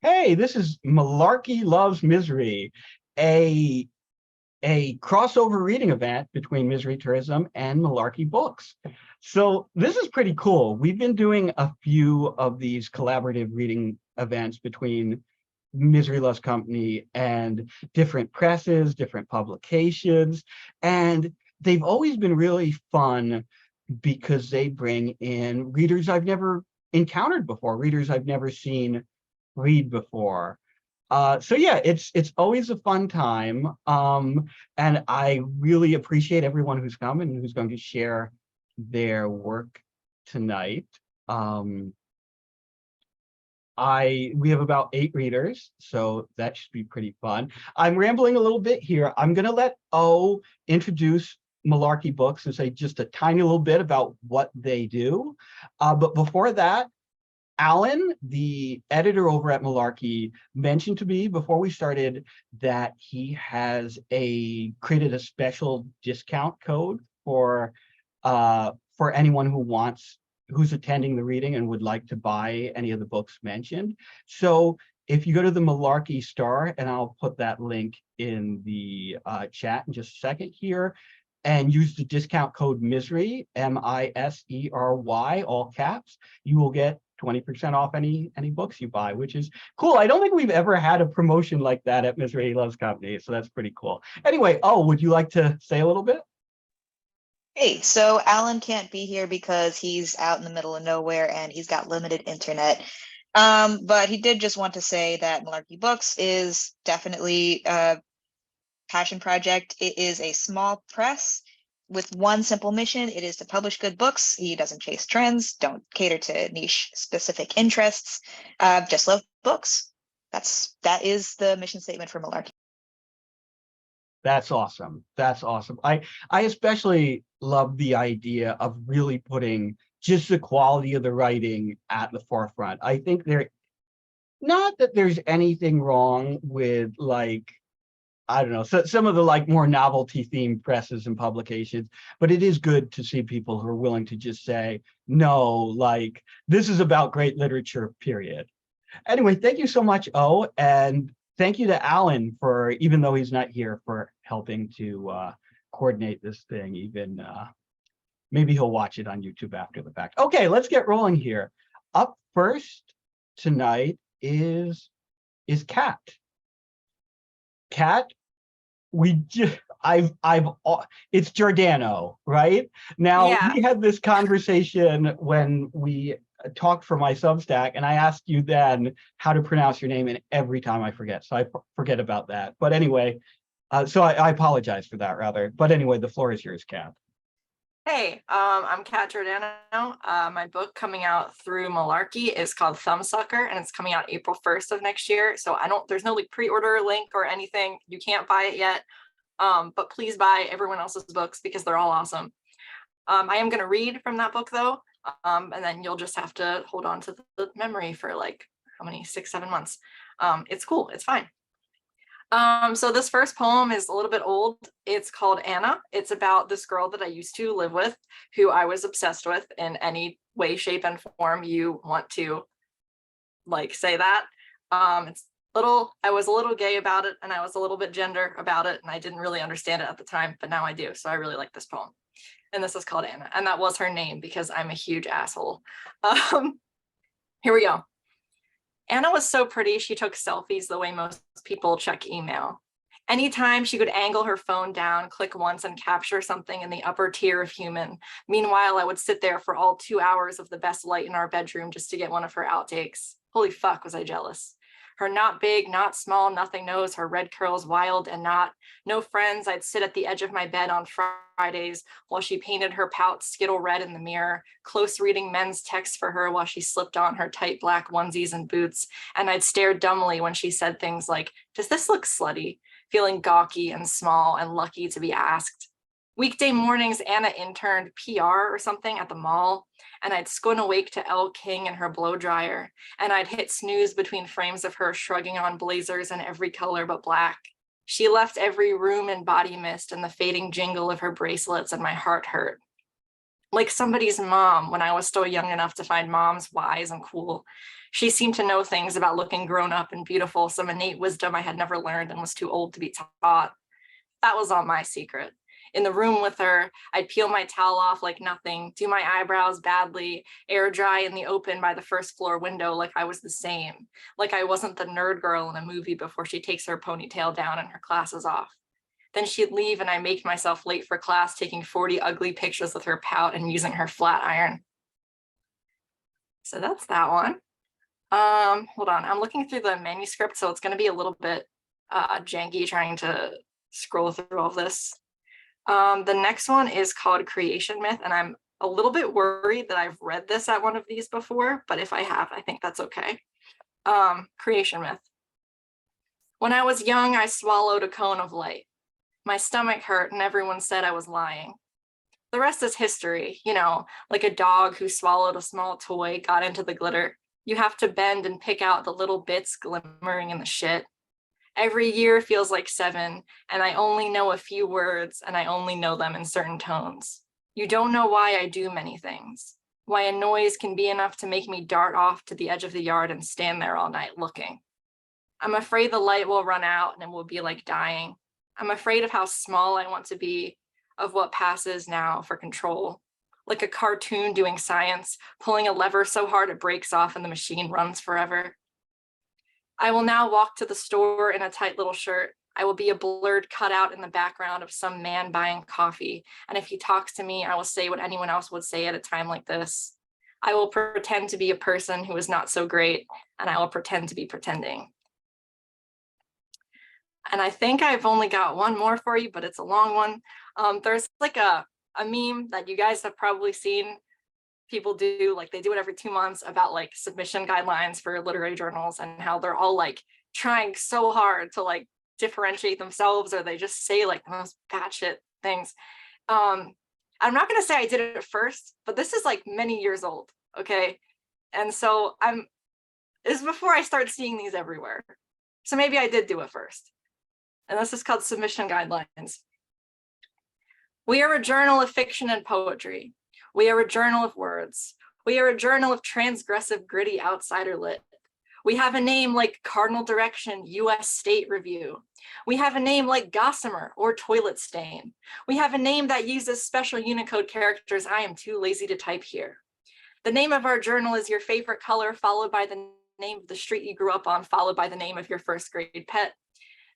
Hey, this is Malarkey Loves Misery, a crossover reading event between Misery Tourism and Malarkey Books. So this is pretty cool. We've been doing a few of these collaborative reading events between Misery Loves Company and different presses, different publications, and they've always been really fun because they bring in readers I've never encountered before, readers I've never seen read before. So yeah, it's always a fun time. And I really appreciate everyone who's come and who's going to share their work tonight. Um, we have about 8 readers, so that should be pretty fun. I'm rambling a little bit here. I'm gonna let O introduce Malarkey Books and say just a tiny little bit about what they do. But before that, Alan, the editor over at Malarkey, mentioned to me before we started that he has created a special discount code for anyone who's attending the reading and would like to buy any of the books mentioned. So if you go to the Malarkey store, and I'll put that link in the chat in just a second here, and use the discount code MISERY, MISERY, all caps, you will get 20% off any books you buy, which is cool. I don't think we've ever had a promotion like that at Misery Loves Company, so that's pretty cool. Anyway, would you like to say a little bit? Hey, so Alan can't be here because he's out in the middle of nowhere and he's got limited internet. But he did just want to say that Malarkey Books is definitely a passion project. It is a small press with one simple mission. It is to publish good books. He doesn't chase trends, don't cater to niche specific interests, just love books. That is the mission statement for Malarkey. That's awesome. That's awesome. I especially love the idea of really putting just the quality of the writing at the forefront. I think not that there's anything wrong with, like, I don't know, so some of the like more novelty themed presses and publications, but it is good to see people who are willing to just say, no, like, this is about great literature, period. Anyway, thank you so much, O, and thank you to Alan for, even though he's not here, for helping to coordinate this thing. Even maybe he'll watch it on YouTube after the fact. Okay, let's get rolling here. Up first tonight is Kat. Kat, it's Giordano, right? Now, Yeah. we had this conversation when we talked for my Substack, and I asked you then how to pronounce your name, and every time I forget, so I forget about that. But anyway, so I apologize for that, rather. But anyway, the floor is yours, Kat. Hey, I'm Kat Giordano. My book coming out through Malarkey is called Thumbsucker, and it's coming out April 1st of next year. So there's no like pre-order link or anything. You can't buy it yet. But please buy everyone else's books because they're all awesome. I am going to read from that book though. And then you'll just have to hold on to the memory for like, how many, 6-7 months. It's cool. It's fine. So this first poem is a little bit old. It's called Anna. It's about this girl that I used to live with, who I was obsessed with in any way, shape, and form you want to like say that. I was a little gay about it, and I was a little bit gender about it, and I didn't really understand it at the time, but now I do. So I really like this poem. And this is called Anna. And that was her name because I'm a huge asshole. Here we go. Anna was so pretty, she took selfies the way most people check email. Anytime she could angle her phone down, click once, and capture something in the upper tier of human. Meanwhile, I would sit there for all 2 hours of the best light in our bedroom just to get one of her outtakes. Holy fuck, was I jealous. Her not big, not small, nothing knows, her red curls wild and not. No friends, I'd sit at the edge of my bed on Fridays while she painted her pout skittle red in the mirror, close reading men's texts for her while she slipped on her tight black onesies and boots, and I'd stare dumbly when she said things like, "Does this look slutty?" Feeling gawky and small and lucky to be asked. Weekday mornings, Anna interned PR or something at the mall, and I'd squint awake to Elle King and her blow dryer, and I'd hit snooze between frames of her shrugging on blazers in every color but black. She left every room in body mist and the fading jingle of her bracelets, and my heart hurt. Like somebody's mom when I was still young enough to find moms wise and cool. She seemed to know things about looking grown up and beautiful, some innate wisdom I had never learned and was too old to be taught. That was all my secret. In the room with her, I'd peel my towel off like nothing, do my eyebrows badly, air dry in the open by the first floor window like I was the same, like I wasn't the nerd girl in a movie before she takes her ponytail down and her glasses off. Then she'd leave and I make myself late for class, taking 40 ugly pictures with her pout and using her flat iron. So that's that one. Hold on, I'm looking through the manuscript, so it's gonna be a little bit janky trying to scroll through all this. The next one is called Creation Myth, and I'm a little bit worried that I've read this at one of these before, but if I have, I think that's okay. Creation Myth. When I was young, I swallowed a cone of light. My stomach hurt and everyone said I was lying. The rest is history, you know, like a dog who swallowed a small toy, got into the glitter. You have to bend and pick out the little bits glimmering in the shit. Every year feels like 7, and I only know a few words, and I only know them in certain tones. You don't know why I do many things, why a noise can be enough to make me dart off to the edge of the yard and stand there all night looking. I'm afraid the light will run out and it will be like dying. I'm afraid of how small I want to be, of what passes now for control. Like a cartoon doing science, pulling a lever so hard it breaks off and the machine runs forever. I will now walk to the store in a tight little shirt. I will be a blurred cutout in the background of some man buying coffee. And if he talks to me, I will say what anyone else would say at a time like this. I will pretend to be a person who is not so great, and I will pretend to be pretending. And I think I've only got one more for you, but it's a long one. There's like a meme that you guys have probably seen people do, like they do it every 2 months, about like submission guidelines for literary journals and how they're all like trying so hard to like differentiate themselves, or they just say like the most batshit things. I'm not gonna say I did it first, but this is like many years old, okay? And so this is before I start seeing these everywhere. So maybe I did do it first. And this is called Submission Guidelines. We are a journal of fiction and poetry. We are a journal of words. We are a journal of transgressive, gritty, outsider lit. We have a name like Cardinal Direction, US State Review. We have a name like Gossamer or Toilet Stain. We have a name that uses special Unicode characters I am too lazy to type here. The name of our journal is your favorite color, followed by the name of the street you grew up on, followed by the name of your first grade pet.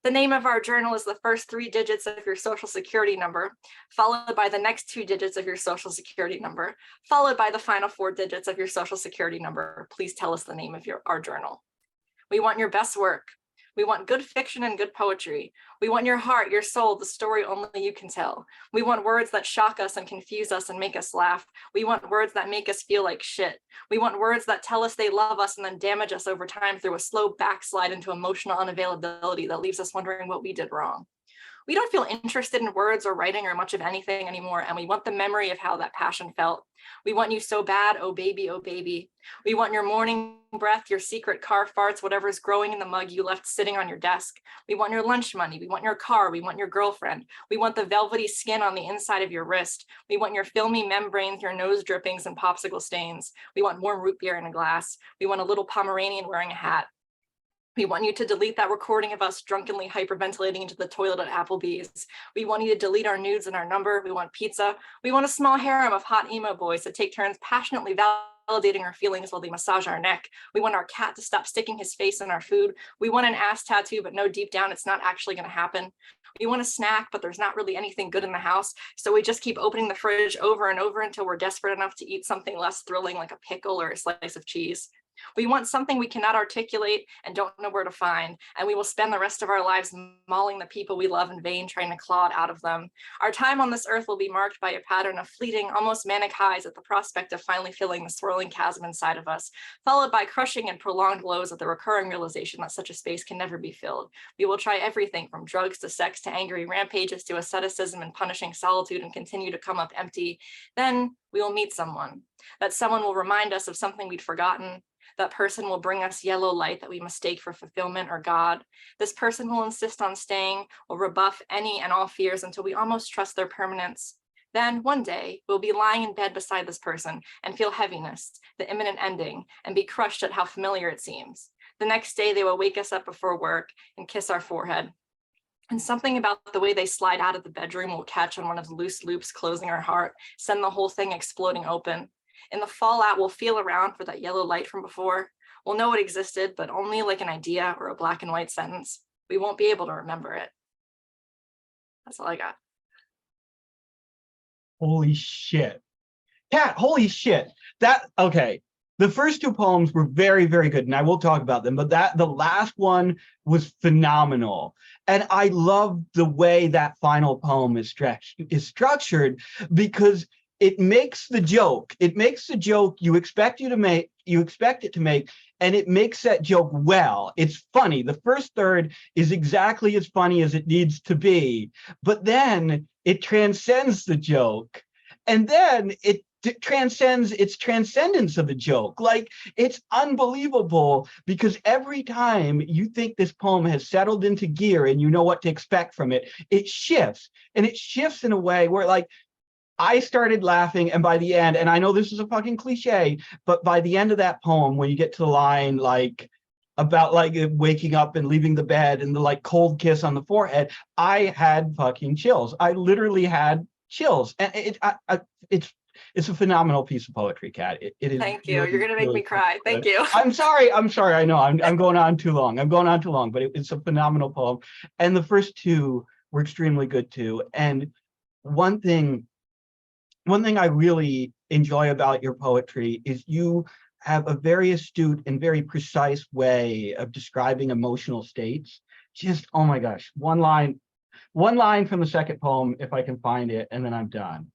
The name of our journal is the first 3 digits of your social security number, followed by the next 2 digits of your social security number, followed by the final 4 digits of your social security number. Please tell us the name of our journal. We want your best work. We want good fiction and good poetry. We want your heart, your soul, the story only you can tell. We want words that shock us and confuse us and make us laugh. We want words that make us feel like shit. We want words that tell us they love us and then damage us over time through a slow backslide into emotional unavailability that leaves us wondering what we did wrong. We don't feel interested in words or writing or much of anything anymore, and we want the memory of how that passion felt. We want you so bad, oh baby, oh baby. We want your morning breath, your secret car farts, whatever's growing in the mug you left sitting on your desk. We want your lunch money. We want your car. We want your girlfriend. We want the velvety skin on the inside of your wrist. We want your filmy membranes, your nose drippings and popsicle stains. We want warm root beer in a glass. We want a little Pomeranian wearing a hat. We want you to delete that recording of us drunkenly hyperventilating into the toilet at Applebee's. We want you to delete our nudes and our number. We want pizza. We want a small harem of hot emo boys that take turns passionately validating our feelings while they massage our neck. We want our cat to stop sticking his face in our food. We want an ass tattoo, but no, deep down, it's not actually going to happen. We want a snack, but there's not really anything good in the house. So we just keep opening the fridge over and over until we're desperate enough to eat something less thrilling like a pickle or a slice of cheese. We want something we cannot articulate and don't know where to find, and we will spend the rest of our lives mauling the people we love in vain, trying to claw it out of them. Our time on this earth will be marked by a pattern of fleeting, almost manic highs at the prospect of finally filling the swirling chasm inside of us, followed by crushing and prolonged lows at the recurring realization that such a space can never be filled. We will try everything from drugs to sex to angry rampages to asceticism and punishing solitude and continue to come up empty. Then we will meet someone. That someone will remind us of something we'd forgotten. That person will bring us yellow light that we mistake for fulfillment or God. This person will insist on staying, will rebuff any and all fears until we almost trust their permanence. Then one day we'll be lying in bed beside this person and feel heaviness, the imminent ending, and be crushed at how familiar it seems. The next day they will wake us up before work and kiss our forehead. And something about the way they slide out of the bedroom will catch on one of the loose loops closing our heart, send the whole thing exploding open. In the fallout, we'll feel around for that yellow light from before. We'll know it existed, but only like an idea or a black and white sentence. We won't be able to remember it. That's all I got. Holy shit. Kat, holy shit. Okay. The first two poems were very, very good, and I will talk about them, but the last one was phenomenal. And I love the way that final poem is structured, because it makes the joke. It makes the joke you expect it to make, and it makes that joke well. It's funny. The first third is exactly as funny as it needs to be, but then it transcends the joke. And then it transcends its transcendence of the joke. Like, it's unbelievable, because every time you think this poem has settled into gear and you know what to expect from it, it shifts. And it shifts in a way where, like, I started laughing, and by the end, and I know this is a fucking cliche, but by the end of that poem, when you get to the line, like, about like waking up and leaving the bed and the like cold kiss on the forehead, I had fucking chills. I literally had chills. And it's a phenomenal piece of poetry, Kat. It is. Thank you. Really, You're gonna make really me cry. Thank good. you. I'm sorry. I know I'm going on too long. But it's a phenomenal poem. And the first two were extremely good too. And one thing I really enjoy about your poetry is you have a very astute and very precise way of describing emotional states. Just, oh my gosh, one line from the second poem, if I can find it, and then I'm done.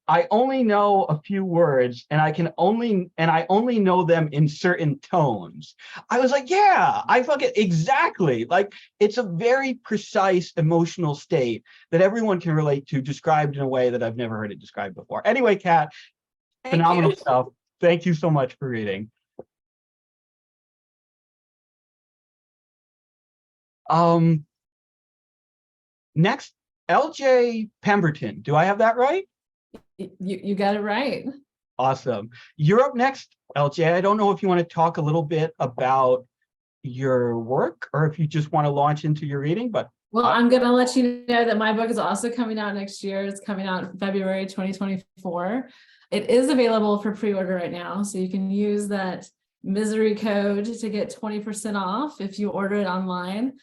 I only know a few words, and I only know them in certain tones. I was like, yeah, I fucking exactly. Like, it's a very precise emotional state that everyone can relate to, described in a way that I've never heard it described before. Anyway, Kat, phenomenal stuff. Thank you so much for reading. Next, LJ Pemberton. Do I have that right? You got it right. Awesome. You're up next, LJ. I don't know if you want to talk a little bit about your work or if you just want to launch into your reading, but well, I'm going to let you know that my book is also coming out next year. It's coming out in February 2024. It is available for pre-order right now, so you can use that misery code to get 20% off if you order it online.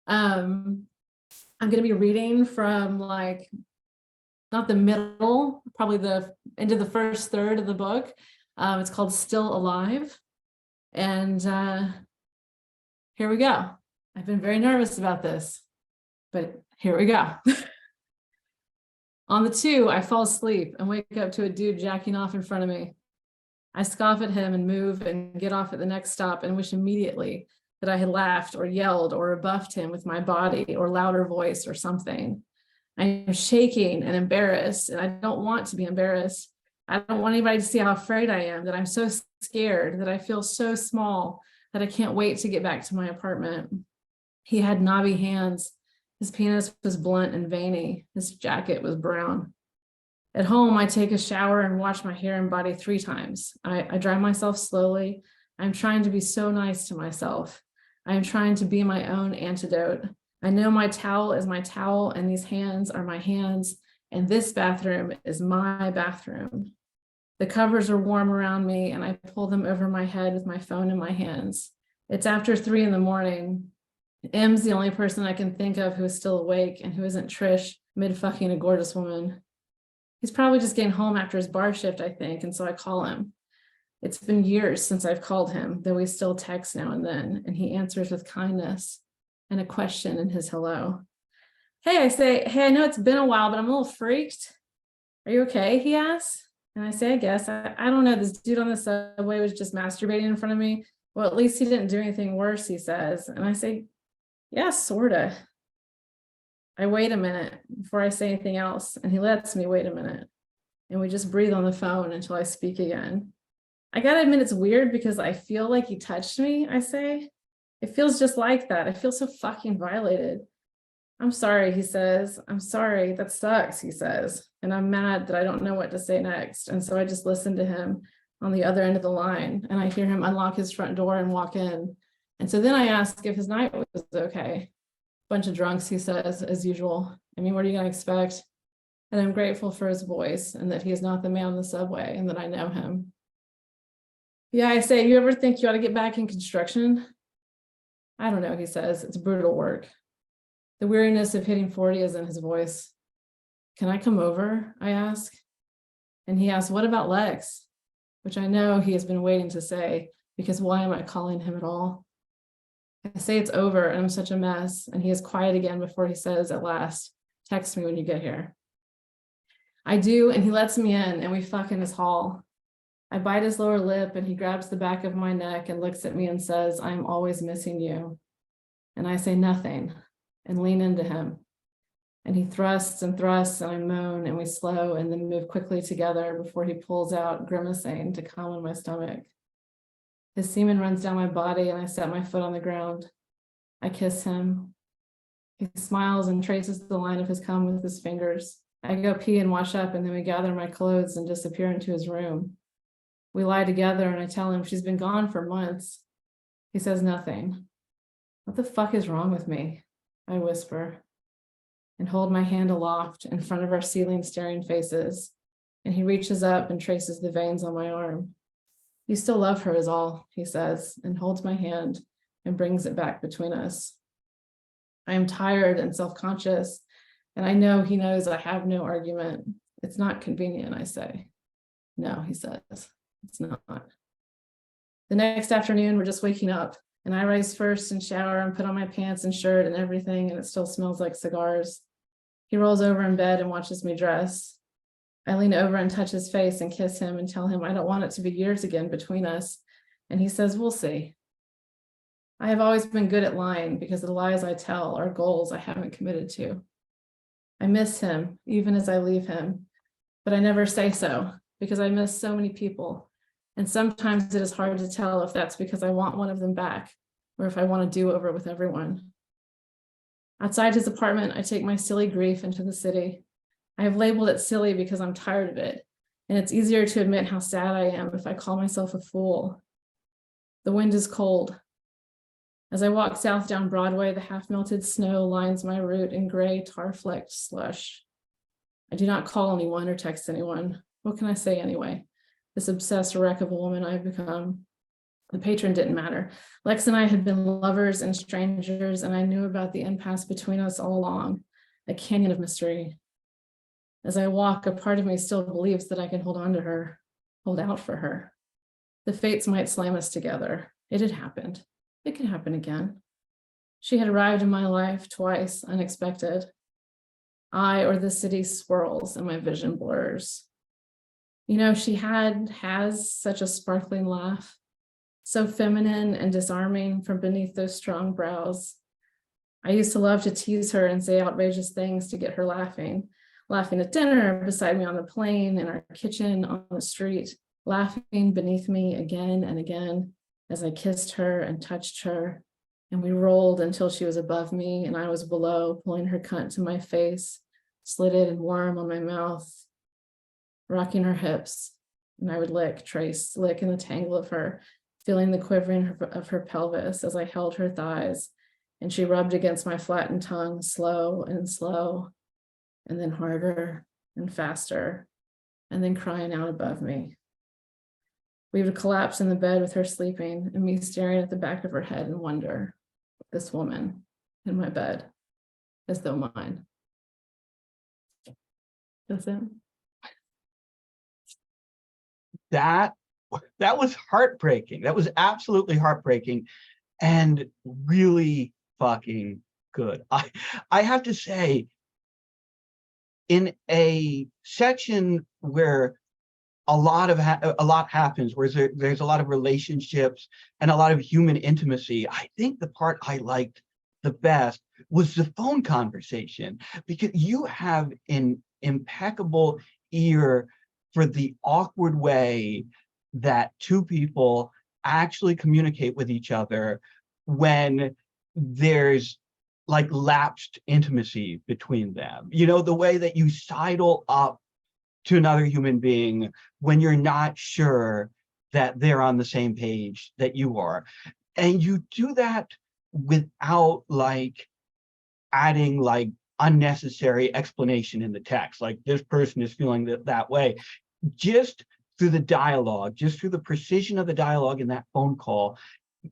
I'm going to be reading from, like, not the middle, probably the into the first third of the book. It's called Still Alive. And here we go. I've been very nervous about this, but here we go. On the 2, I fall asleep and wake up to a dude jacking off in front of me. I scoff at him and move and get off at the next stop and wish immediately that I had laughed or yelled or rebuffed him with my body or louder voice or something. I'm shaking and embarrassed, and I don't want to be embarrassed. I don't want anybody to see how afraid I am, that I'm so scared, that I feel so small, that I can't wait to get back to my apartment. He had knobby hands. His penis was blunt and veiny. His jacket was brown. At home, I take a shower and wash my hair and body 3 times. I dry myself slowly. I'm trying to be so nice to myself. I am trying to be my own antidote. I know my towel is my towel, and these hands are my hands, and this bathroom is my bathroom. The covers are warm around me, and I pull them over my head with my phone in my hands. It's after 3 in the morning. M's the only person I can think of who is still awake and who isn't Trish mid-fucking a gorgeous woman. He's probably just getting home after his bar shift, I think, and so I call him. It's been years since I've called him, though we still text now and then, and he answers with kindness and a question in his hello. Hey, I say, hey, I know it's been a while, but I'm a little freaked. Are you okay? He asks. And I say, I guess. I don't know. This dude on the subway was just masturbating in front of me. Well, at least he didn't do anything worse, he says. And I say, yeah, sorta. I wait a minute before I say anything else, and he lets me wait a minute. And we just breathe on the phone until I speak again. I gotta admit, it's weird because I feel like he touched me, I say. It feels just like that. I feel so fucking violated. I'm sorry, he says. I'm sorry. That sucks, he says. and I'm mad that I don't know what to say next. And so I just listen to him on the other end of the line, and I hear him unlock his front door and walk in. And so then I ask if his night was okay. Bunch of drunks, he says, as usual. I mean, what are you gonna expect? And I'm grateful for his voice and that he is not the man on the subway and that I know him. Yeah, I say, you ever think you ought to get back in construction? I don't know, he says, it's brutal work. The weariness of hitting 40 is in his voice. Can I come over? I ask. And he asks, what about Lex? Which I know he has been waiting to say, because why am I calling him at all? I say it's over and I'm such a mess, and he is quiet again before he says at last, text me when you get here. I do, and he lets me in, and we fuck in his hall. I bite his lower lip, and he grabs the back of my neck and looks at me and says, I'm always missing you. And I say nothing and lean into him. And he thrusts, and I moan, and we slow and then move quickly together before he pulls out, grimacing to calm in my stomach. His semen runs down my body, and I set my foot on the ground. I kiss him. He smiles and traces the line of his cum with his fingers. I go pee and wash up, and then we gather my clothes and disappear into his room. We lie together, and I tell him she's been gone for months. He says nothing. What the fuck is wrong with me? I whisper and hold my hand aloft in front of our ceiling staring faces, and he reaches up and traces the veins on my arm. You still love her is all, he says, and holds my hand and brings it back between us. I am tired and self-conscious, and I know he knows I have no argument. It's not convenient, I say. No, he says, it's not. The next afternoon, we're just waking up, and I rise first and shower and put on my pants and shirt and everything, and it still smells like cigars. He rolls over in bed and watches me dress. I lean over and touch his face and kiss him and tell him I don't want it to be years again between us. And he says, we'll see. I have always been good at lying because the lies I tell are goals I haven't committed to. I miss him even as I leave him, but I never say so because I miss so many people. And sometimes it is hard to tell if that's because I want one of them back or if I want to do over with everyone. Outside his apartment, I take my silly grief into the city. I have labeled it silly because I'm tired of it, and it's easier to admit how sad I am if I call myself a fool. The wind is cold. As I walk south down Broadway, the half-melted snow lines my route in gray, tar-flecked slush. I do not call anyone or text anyone. What can I say anyway? This obsessed wreck of a woman I've become. The patron didn't matter. Lex and I had been lovers and strangers, and I knew about the impasse between us all along, a canyon of mystery. As I walk, a part of me still believes that I can hold on to her, hold out for her. The fates might slam us together. It had happened. It could happen again. She had arrived in my life twice, unexpected. I or the city swirls and my vision blurs. You know, she has such a sparkling laugh, so feminine and disarming from beneath those strong brows. I used to love to tease her and say outrageous things to get her laughing at dinner, beside me on the plane, in our kitchen, on the street, laughing beneath me again and again as I kissed her and touched her. And we rolled until she was above me and I was below, pulling her cunt to my face, slitted and warm on my mouth, rocking her hips. And I would lick in the tangle of her, feeling the quivering of her pelvis as I held her thighs, and she rubbed against my flattened tongue, slow, and then harder and faster, and then crying out above me. We would collapse in the bed with her sleeping and me staring at the back of her head in wonder. This woman in my bed, as though mine. That's it. That was heartbreaking. That was absolutely heartbreaking and really fucking good. I have to say, in a section where a lot happens, where there's a lot of relationships and a lot of human intimacy, I think the part I liked the best was the phone conversation, because you have an impeccable ear for the awkward way that two people actually communicate with each other when there's like lapsed intimacy between them. You know, the way that you sidle up to another human being when you're not sure that they're on the same page that you are. And you do that without like adding like unnecessary explanation in the text. Like this person is feeling that way. Just through the dialogue, just through the precision of the dialogue in that phone call,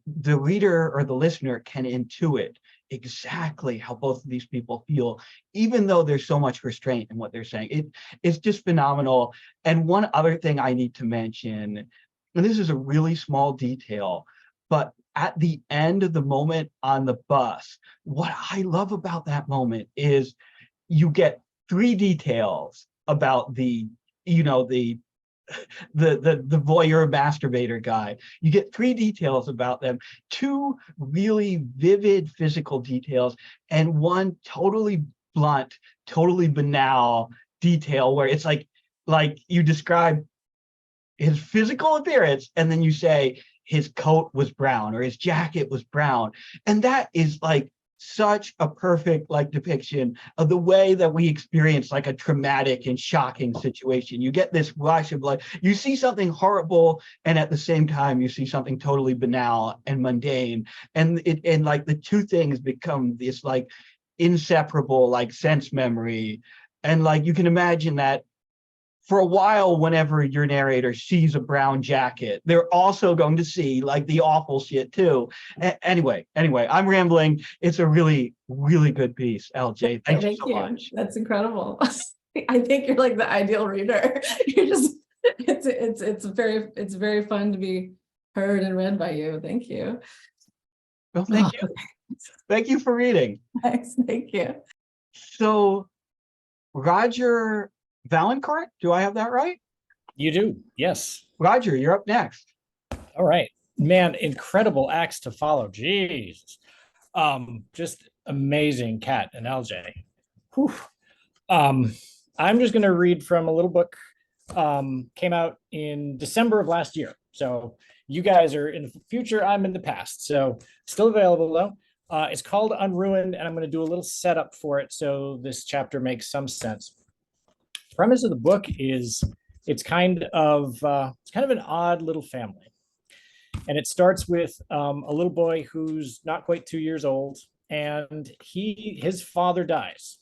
the reader or the listener can intuit exactly how both of these people feel, even though there's so much restraint in what they're saying. It's just phenomenal. And one other thing I need to mention, and this is a really small detail, but at the end of the moment on the bus, what I love about that moment is you get three details about the voyeur masturbator guy. You get three details about them, two really vivid physical details, and one totally blunt, totally banal detail where it's like you describe his physical appearance and then you say his coat was brown or his jacket was brown. And that is like such a perfect like depiction of the way that we experience like a traumatic and shocking situation. You get this rush of like, you see something horrible and at the same time you see something totally banal and mundane. And like the two things become this like inseparable like sense memory. And like you can imagine that for a while, whenever your narrator sees a brown jacket, they're also going to see like the awful shit too. Anyway, I'm rambling. It's a really, really good piece, LJ. Thank you so much. That's incredible. I think you're like the ideal reader. You're just, it's very fun to be heard and read by you. Thank you. Well, thank you. Thank you for reading. Thanks. Thank you. So, Roger Valancourt, do I have that right? You do, yes. Roger, you're up next. All right, man, incredible acts to follow. Jeez, just amazing, Kat and LJ. Whew. I'm just going to read from a little book. Came out in December of last year. So you guys are in the future. I'm in the past. So still available though. It's called Unruined, and I'm going to do a little setup for it so this chapter makes some sense. Premise of the book is it's kind of an odd little family, and it starts with a little boy who's not quite 2 years old, and his father dies.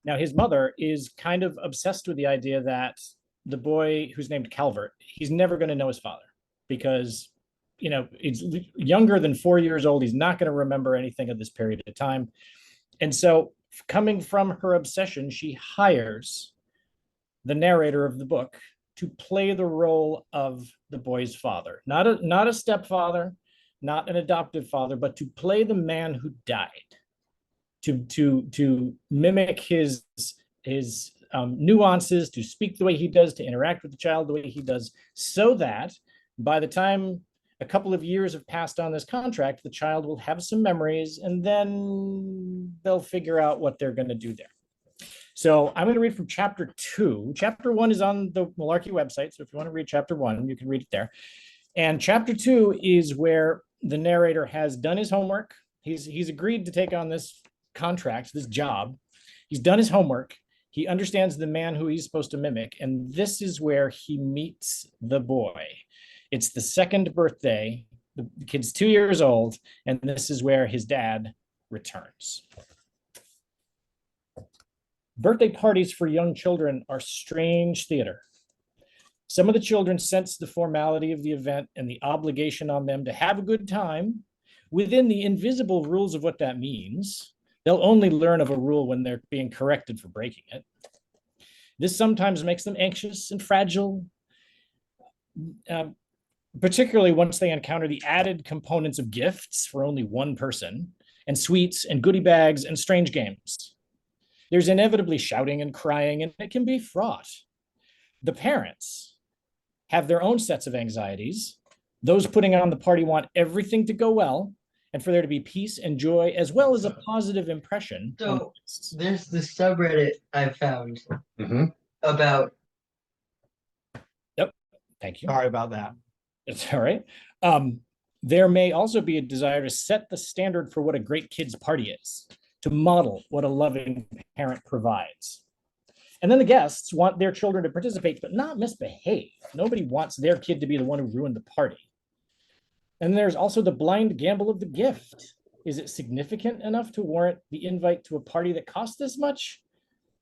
Now his mother is kind of obsessed with the idea that the boy who's named Calvert, he's never going to know his father because he's younger than 4 years old. He's not going to remember anything of this period of time, and so coming from her obsession, she hires the narrator of the book to play the role of the boy's father, not a stepfather, not an adoptive father, but to play the man who died, to mimic his nuances, to speak the way he does, to interact with the child the way he does, so that by the time a couple of years have passed on this contract, the child will have some memories and then they'll figure out what they're going to do there. So I'm going to read from chapter 2. Chapter 1 is on the Malarkey website. So if you want to read chapter 1, you can read it there. And chapter 2 is where the narrator has done his homework. He's agreed to take on this contract, this job. He's done his homework. He understands the man who he's supposed to mimic. And this is where he meets the boy. It's the second birthday. The kid's 2 years old, and this is where his dad returns. Birthday parties for young children are strange theater. Some of the children sense the formality of the event and the obligation on them to have a good time within the invisible rules of what that means. They'll only learn of a rule when they're being corrected for breaking it. This sometimes makes them anxious and fragile, particularly once they encounter the added components of gifts for only one person, and sweets and goodie bags and strange games. There's inevitably shouting and crying, and it can be fraught. The parents have their own sets of anxieties. Those putting on the party want everything to go well and for there to be peace and joy, as well as a positive impression. So there's this subreddit I found about. Yep, thank you. Sorry about that. It's all right. There may also be a desire to set the standard for what a great kid's party is, to model what a loving parent provides. And then the guests want their children to participate, but not misbehave. Nobody wants their kid to be the one who ruined the party. And there's also the blind gamble of the gift. Is it significant enough to warrant the invite to a party that costs this much?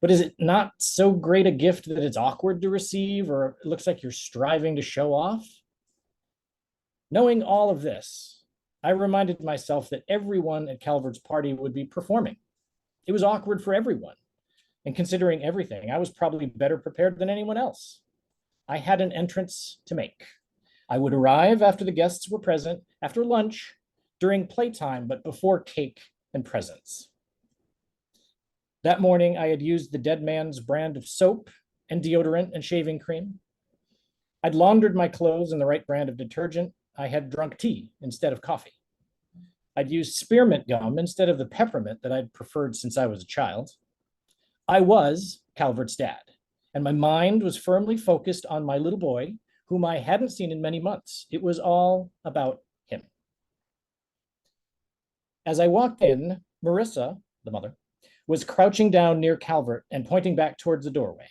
But is it not so great a gift that it's awkward to receive, or it looks like you're striving to show off? Knowing all of this, I reminded myself that everyone at Calvert's party would be performing. It was awkward for everyone. And considering everything, I was probably better prepared than anyone else. I had an entrance to make. I would arrive after the guests were present, after lunch, during playtime, but before cake and presents. That morning, I had used the Dead Man's brand of soap and deodorant and shaving cream. I'd laundered my clothes in the right brand of detergent. I had drunk tea instead of coffee. I'd used spearmint gum instead of the peppermint that I'd preferred since I was a child. I was Calvert's dad, and my mind was firmly focused on my little boy, whom I hadn't seen in many months. It was all about him. As I walked in, Marissa, the mother, was crouching down near Calvert and pointing back towards the doorway.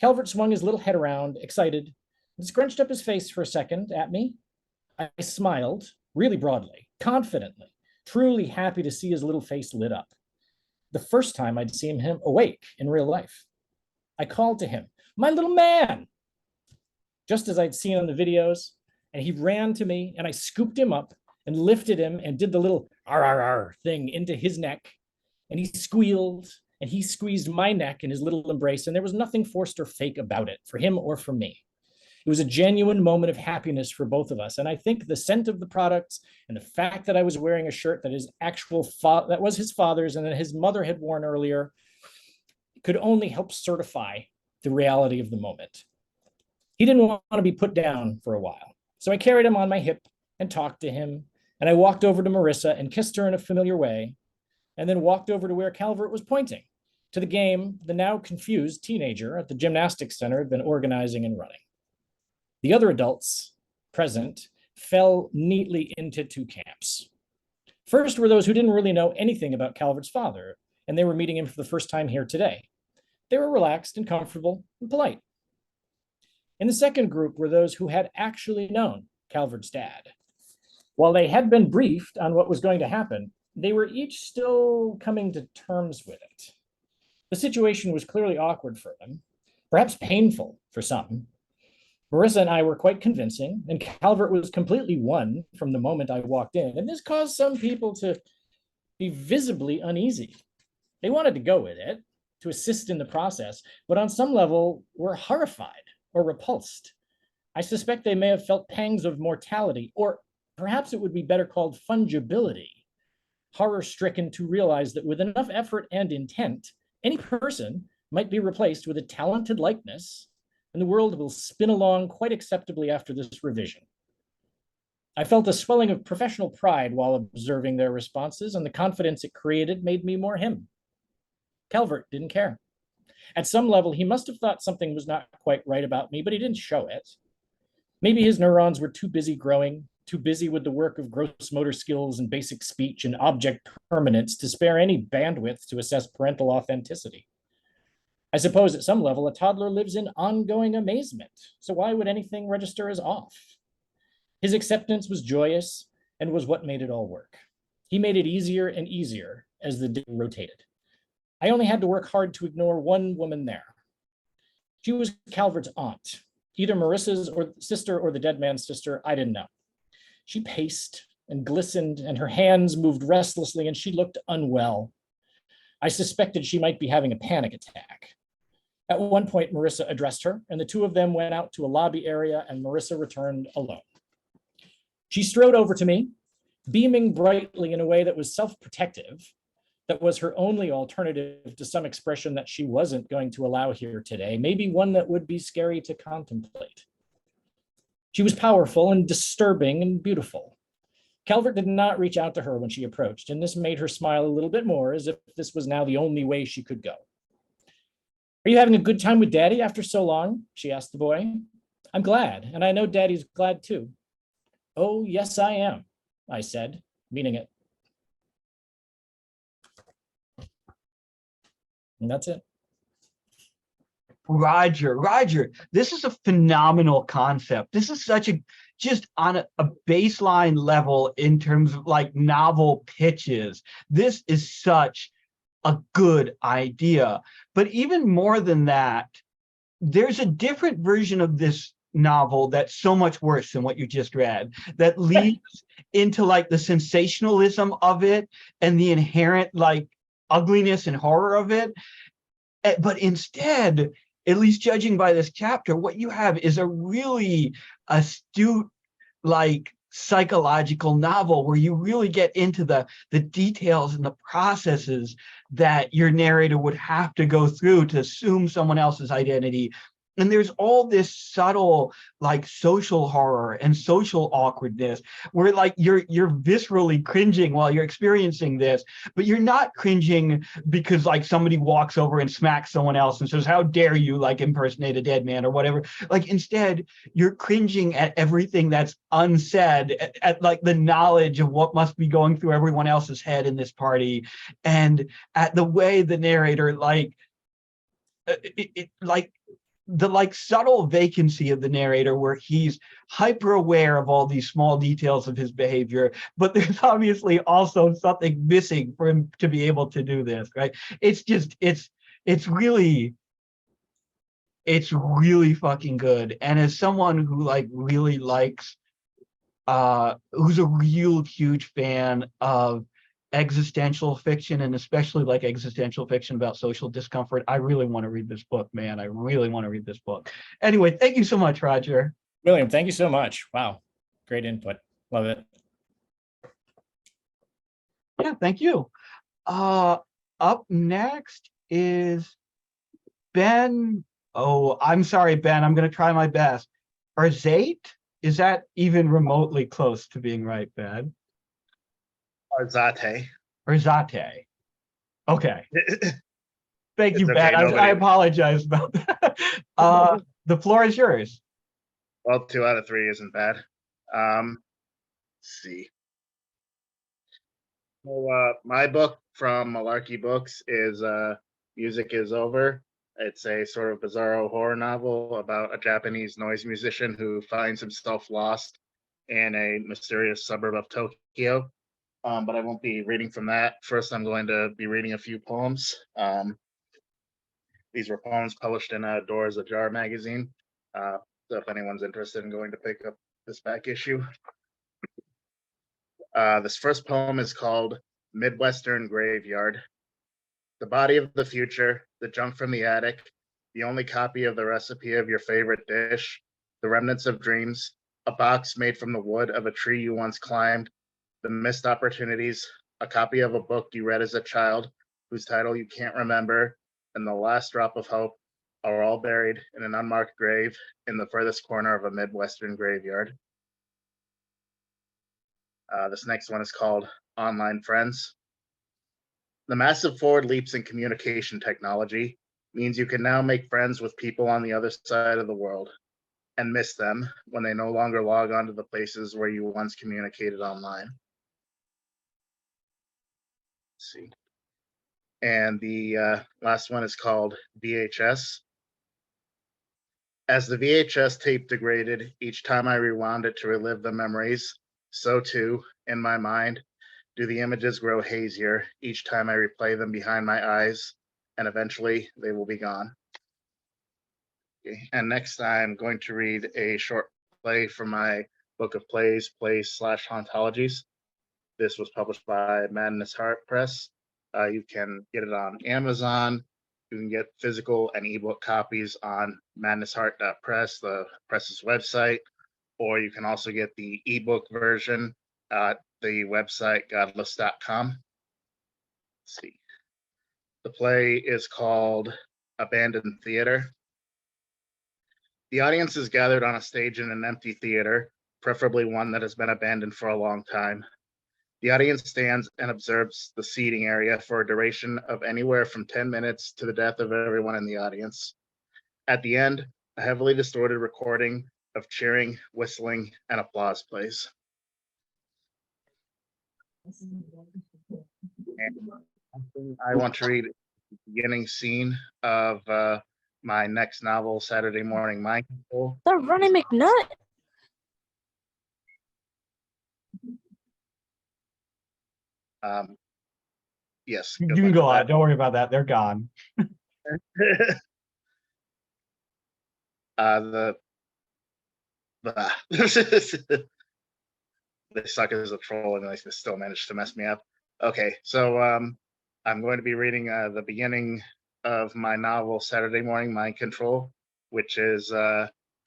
Calvert swung his little head around, excited, and scrunched up his face for a second at me. I smiled really broadly, confidently, truly happy to see his little face lit up. The first time I'd seen him awake in real life. I called to him, "My little man," just as I'd seen on the videos, and he ran to me, and I scooped him up and lifted him and did the little "ar" thing into his neck, and he squealed, and he squeezed my neck in his little embrace, and there was nothing forced or fake about it, for him or for me. It was a genuine moment of happiness for both of us, and I think the scent of the products and the fact that I was wearing a shirt that that was his father's and that his mother had worn earlier could only help certify the reality of the moment. He didn't want to be put down for a while, so I carried him on my hip and talked to him, and I walked over to Marissa and kissed her in a familiar way, and then walked over to where Calvert was pointing, to the game the now confused teenager at the gymnastics center had been organizing and running. The other adults present fell neatly into two camps. First were those who didn't really know anything about Calvert's father, and they were meeting him for the first time here today. They were relaxed and comfortable and polite. In the second group were those who had actually known Calvert's dad. While they had been briefed on what was going to happen, they were each still coming to terms with it. The situation was clearly awkward for them, perhaps painful for some. Marissa and I were quite convincing, and Calvert was completely won from the moment I walked in, and this caused some people to be visibly uneasy. They wanted to go with it, to assist in the process, but on some level were horrified or repulsed. I suspect they may have felt pangs of mortality, or perhaps it would be better called fungibility, horror-stricken to realize that with enough effort and intent, any person might be replaced with a talented likeness, and the world will spin along quite acceptably after this revision. I felt a swelling of professional pride while observing their responses, and the confidence it created made me more him. Calvert didn't care. At some level, he must have thought something was not quite right about me, but he didn't show it. Maybe his neurons were too busy growing, too busy with the work of gross motor skills and basic speech and object permanence to spare any bandwidth to assess parental authenticity. I suppose at some level, a toddler lives in ongoing amazement, so why would anything register as off? His acceptance was joyous and was what made it all work. He made it easier and easier as the day rotated. I only had to work hard to ignore one woman there. She was Calvert's aunt, either Marissa's or sister or the dead man's sister, I didn't know. She paced and glistened, and her hands moved restlessly, and she looked unwell. I suspected she might be having a panic attack. At one point, Marissa addressed her, and the two of them went out to a lobby area, and Marissa returned alone. She strode over to me, beaming brightly in a way that was self-protective, that was her only alternative to some expression that she wasn't going to allow here today, maybe one that would be scary to contemplate. She was powerful and disturbing and beautiful. Calvert did not reach out to her when she approached, and this made her smile a little bit more, as if this was now the only way she could go. "Are you having a good time with Daddy after so long?" she asked the boy. "I'm glad, and I know Daddy's glad too." "Oh, yes, I am," I said, meaning it. And that's it. Roger, this is a phenomenal concept. This is such a, just on a baseline level in terms of like novel pitches. This is such a good idea. But even more than that, there's a different version of this novel that's so much worse than what you just read, that leads into like the sensationalism of it and the inherent like ugliness and horror of it. But instead, at least judging by this chapter, what you have is a really astute, like psychological novel where you really get into the details and the processes that your narrator would have to go through to assume someone else's identity. And there's all this subtle like social horror and social awkwardness where like you're viscerally cringing while you're experiencing this, but you're not cringing because like somebody walks over and smacks someone else and says, how dare you like impersonate a dead man or whatever. Like instead, you're cringing at everything that's unsaid, at like the knowledge of what must be going through everyone else's head in this party, and at the way the narrator like like the like subtle vacancy of the narrator where he's hyper aware of all these small details of his behavior, but there's obviously also something missing for him to be able to do this, right? It's just, it's really fucking good. And as someone who like really likes, who's a real huge fan of existential fiction, and especially like existential fiction about social discomfort, I really want to read this book, man. I really want to read this book. Anyway, thank you so much, Roger. William, thank you so much. Wow, great input. Love it. Yeah, thank you. Up next is Ben. Oh, I'm sorry, Ben. I'm going to try my best. Arzate? Is that even remotely close to being right, Ben? Arzate. Arzate. Okay. Thank you, It's Ben. okay, I nobody- apologize about that. The floor is yours. Well, 2 out of 3 isn't bad. Let's see. So, my book from Malarkey Books is Music is Over. It's a sort of bizarro horror novel about a Japanese noise musician who finds himself lost in a mysterious suburb of Tokyo. But I won't be reading from that. First, I'm going to be reading a few poems. These were poems published in Doors Ajar magazine. So if anyone's interested in going to pick up this back issue. This first poem is called Midwestern Graveyard. The body of the future, the junk from the attic, the only copy of the recipe of your favorite dish, the remnants of dreams, a box made from the wood of a tree you once climbed, the missed opportunities, a copy of a book you read as a child whose title you can't remember, and the last drop of hope are all buried in an unmarked grave in the furthest corner of a Midwestern graveyard. This next one is called Online Friends. The massive forward leaps in communication technology means you can now make friends with people on the other side of the world and miss them when they no longer log on to the places where you once communicated online. Let's see. And the last one is called VHS. As the VHS tape degraded each time I rewound it to relive the memories, so too, in my mind, do the images grow hazier each time I replay them behind my eyes, and eventually they will be gone. Okay. And next I'm going to read a short play from my book of plays/hauntologies. This was published by Madness Heart Press. You can get it on Amazon. You can get physical and ebook copies on madnessheart.press, the press's website, or you can also get the ebook version at the website godless.com. Let's see. The play is called Abandoned Theater. The audience is gathered on a stage in an empty theater, preferably one that has been abandoned for a long time. The audience stands and observes the seating area for a duration of anywhere from 10 minutes to the death of everyone in the audience. At the end, a heavily distorted recording of cheering, whistling, and applause plays. And I want to read the beginning scene of my next novel, Saturday Morning Mind Control. The Running McNutt. Yes. You good can luck go with on. Don't worry about that. They're gone. that. The they suck as a troll and they still manage to mess me up. Okay, so I'm going to be reading the beginning of my novel Saturday Morning Mind Control, which is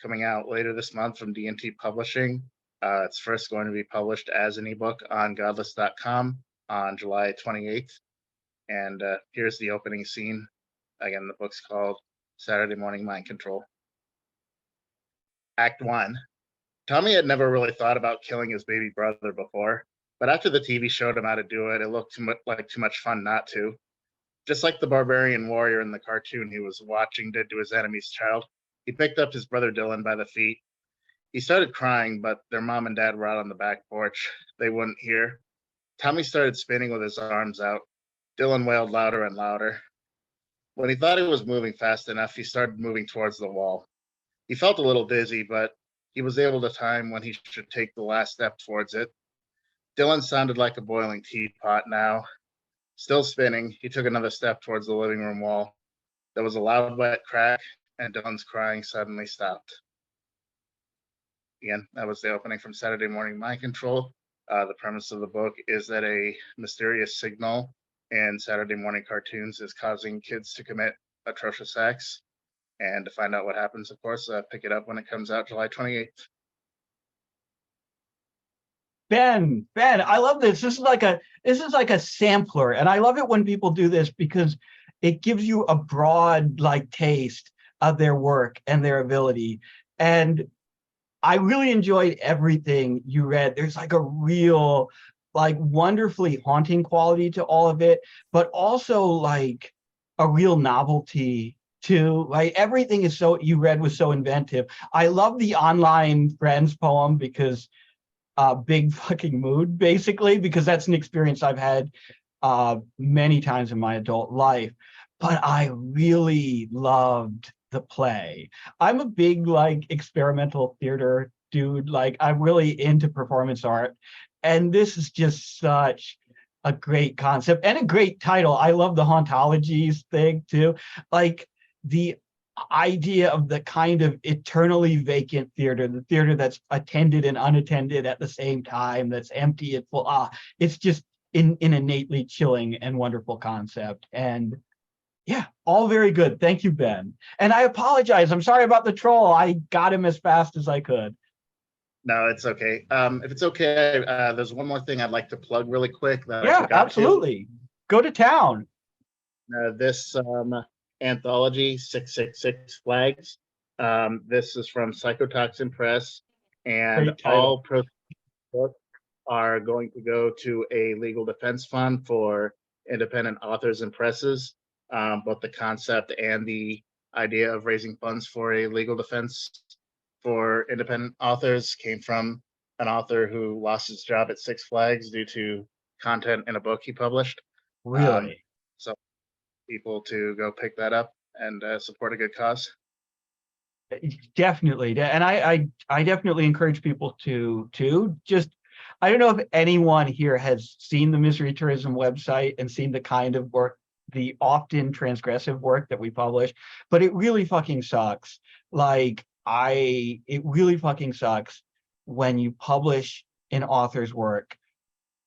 coming out later this month from D&T Publishing. It's first going to be published as an ebook on godless.com on July 28th. And here's the opening scene. Again, the book's called Saturday Morning Mind Control. Act 1. Tommy had never really thought about killing his baby brother before, but after the TV showed him how to do it, it looked like too much fun not to. Just like the barbarian warrior in the cartoon he was watching did to his enemy's child, he picked up his brother Dylan by the feet. He started crying, but their mom and dad were out on the back porch. They wouldn't hear. Tommy started spinning with his arms out. Dylan wailed louder and louder. When he thought he was moving fast enough, he started moving towards the wall. He felt a little dizzy, but he was able to time when he should take the last step towards it. Dylan sounded like a boiling teapot now. Still spinning, he took another step towards the living room wall. There was a loud, wet crack, and Dylan's crying suddenly stopped. Again, that was the opening from Saturday Morning Mind Control. The premise of the book is that a mysterious signal in Saturday morning cartoons is causing kids to commit atrocious acts. And to find out what happens, of course, pick it up when it comes out July 28th. Ben, I love this. This is like a sampler, and I love it when people do this because it gives you a broad like taste of their work and their ability. And I really enjoyed everything you read. There's like a real, like wonderfully haunting quality to all of it, but also like a real novelty too. Like everything is so you read was so inventive. I love the online friends poem because big fucking mood, basically, because that's an experience I've had many times in my adult life. But I really loved the play. I'm a big like experimental theater dude. Like I'm really into performance art. And this is just such a great concept and a great title. I love the hauntologies thing too. Like the idea of the kind of eternally vacant theater, the theater that's attended and unattended at the same time, that's empty and full. It's just an innately chilling and wonderful concept. And yeah, all very good. Thank you, Ben. And I apologize. I'm sorry about the troll. I got him as fast as I could. No, it's okay. If it's okay, there's one more thing I'd like to plug really quick that I Yeah, forgot absolutely. Go to town. This anthology, 666 Flags. This is from Psychotoxin Press, and Great title. all books are going to go to a legal defense fund for independent authors and presses. Both the concept and the idea of raising funds for a legal defense for independent authors came from an author who lost his job at Six Flags due to content in a book he published. Really? So people to go pick that up and support a good cause. Definitely. And I definitely encourage people to just, I don't know if anyone here has seen the Misery Tourism website and seen the kind of work, the often transgressive work that we publish, but it really fucking sucks. Like it really fucking sucks when you publish an author's work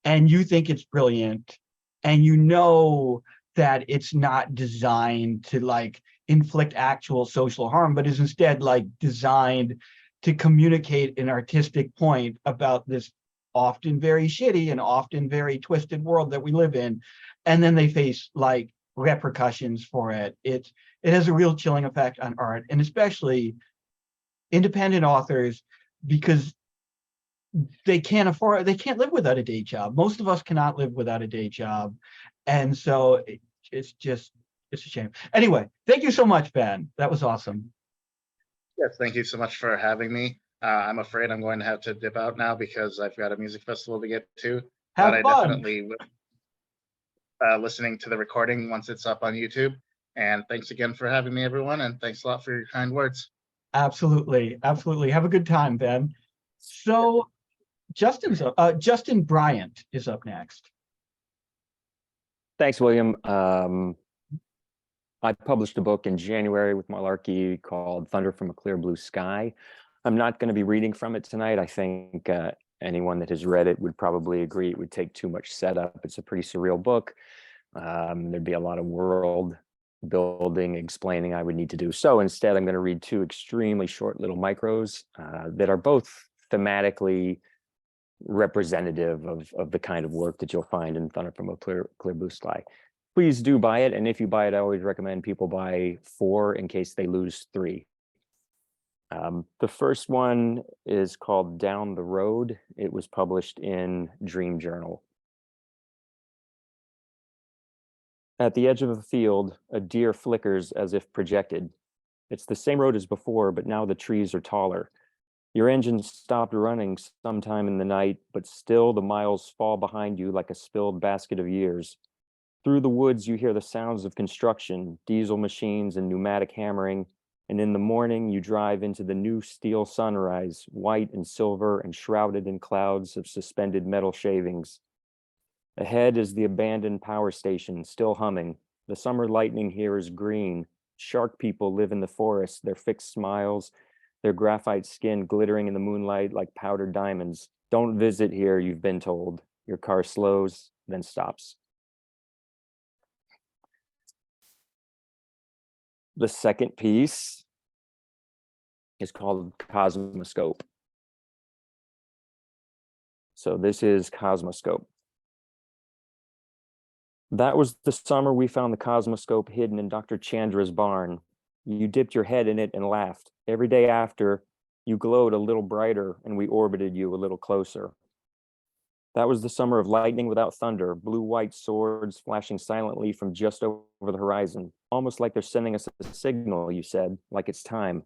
and you think it's brilliant and you know that it's not designed to like inflict actual social harm, but is instead like designed to communicate an artistic point about this often very shitty and often very twisted world that we live in. And then they face like repercussions for it. It has a real chilling effect on art, and especially independent authors, because they can't live without a day job. Most of us cannot live without a day job. And so it's a shame. Anyway, thank you so much, Ben. That was awesome. Yes, thank you so much for having me. I'm afraid I'm going to have to dip out now because I've got a music festival to get to. Have but I fun. definitely will listening to the recording once it's up on YouTube. And thanks again for having me, everyone. And thanks a lot for your kind words. Absolutely. Absolutely. Have a good time, Ben. So Justin Bryant is up next. Thanks, William. I published a book in January with Malarkey called Thunder from a Clear Blue Sky. I'm not going to be reading from it tonight. I think anyone that has read it would probably agree it would take too much setup. It's a pretty surreal book. There'd be a lot of world building, explaining I would need to do. So instead, I'm going to read two extremely short little micros that are both thematically representative of the kind of work that you'll find in Thunder from a Clear Blue Sky. Please do buy it. And if you buy it, I always recommend people buy 4 in case they lose 3. The first one is called Down the Road. It was published in Dream Journal. At the edge of a field, a deer flickers as if projected. It's the same road as before, but now the trees are taller. Your engine stopped running sometime in the night, but still the miles fall behind you like a spilled basket of years. Through the woods, you hear the sounds of construction, diesel machines and pneumatic hammering, and in the morning, you drive into the new steel sunrise, white and silver and shrouded in clouds of suspended metal shavings. Ahead is the abandoned power station, still humming. The summer lightning here is green. Shark people live in the forest, their fixed smiles, their graphite skin glittering in the moonlight like powdered diamonds. Don't visit here, you've been told. Your car slows, then stops. The second piece is called Cosmoscope. So this is Cosmoscope. That was the summer we found the Cosmoscope hidden in Dr. Chandra's barn. You dipped your head in it and laughed. Every day after, you glowed a little brighter and we orbited you a little closer. That was the summer of lightning without thunder, blue-white swords flashing silently from just over the horizon, almost like they're sending us a signal, you said, like it's time.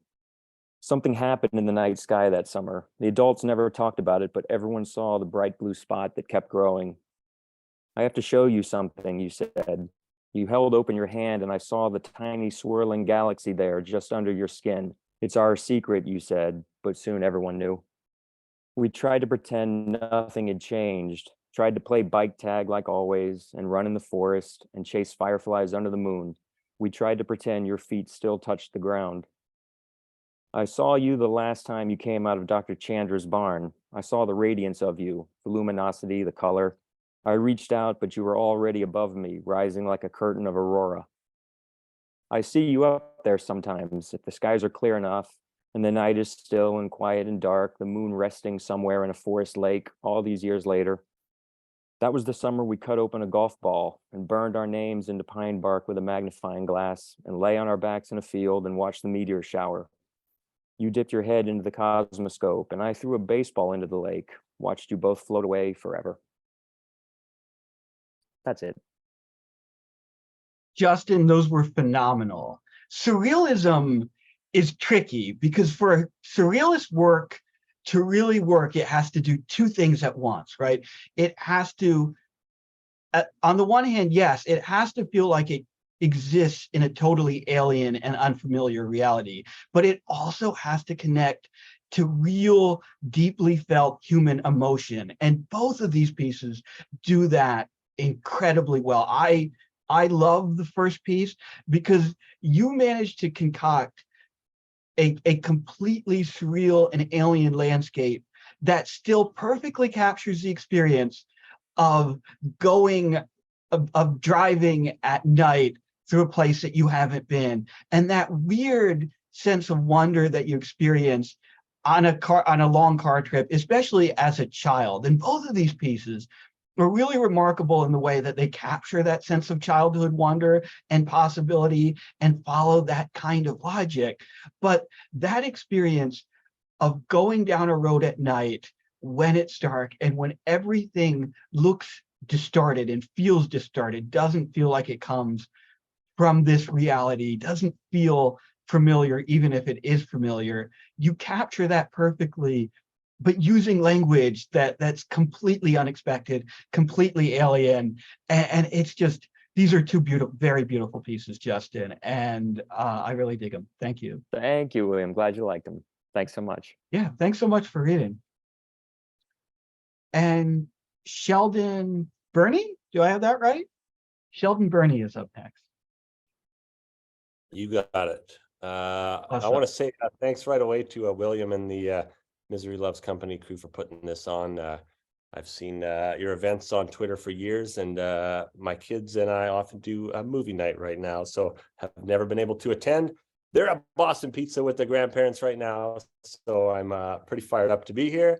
Something happened in the night sky that summer. The adults never talked about it, but everyone saw the bright blue spot that kept growing. I have to show you something, you said. You held open your hand and I saw the tiny swirling galaxy there just under your skin. It's our secret, you said, but soon everyone knew. We tried to pretend nothing had changed, tried to play bike tag like always, and run in the forest and chase fireflies under the moon. We tried to pretend your feet still touched the ground. I saw you the last time you came out of Dr. Chandra's barn. I saw the radiance of you, the luminosity, the color. I reached out, but you were already above me, rising like a curtain of aurora. I see you up there sometimes, if the skies are clear enough, and the night is still and quiet and dark, the moon resting somewhere in a forest lake all these years later. That was the summer we cut open a golf ball and burned our names into pine bark with a magnifying glass and lay on our backs in a field and watched the meteor shower. You dipped your head into the Cosmoscope and I threw a baseball into the lake, watched you both float away forever. That's it. Justin, those were phenomenal. Surrealism is tricky because for surrealist work to really work, it has to do 2 things at once, right? It has to, on the one hand, yes, it has to feel like it exists in a totally alien and unfamiliar reality, but it also has to connect to real, deeply felt human emotion. And both of these pieces do that incredibly well. I love the first piece because you managed to concoct a completely surreal and alien landscape that still perfectly captures the experience of driving at night through a place that you haven't been, and that weird sense of wonder that you experience on a long car trip, especially as a child. And both of these pieces are really remarkable in the way that they capture that sense of childhood wonder and possibility and follow that kind of logic. But that experience of going down a road at night when it's dark and when everything looks distorted and feels distorted, doesn't feel like it comes from this reality, doesn't feel familiar, even if it is familiar, you capture that perfectly, but using language that's completely unexpected, completely alien, and it's just these are two very beautiful pieces, Justin, and I really dig them. Thank you. Thank you, William. Glad you liked them. Thanks so much. Yeah, thanks so much for reading. And Sheldon Burney, do I have that right? Sheldon Burney is up next. You got it. I Awesome. want to say thanks right away to William and the Misery Loves Company crew for putting this on. I've seen your events on Twitter for years, and my kids and I often do a movie night right now, so have never been able to attend. They're at Boston Pizza with their grandparents right now, so I'm pretty fired up to be here.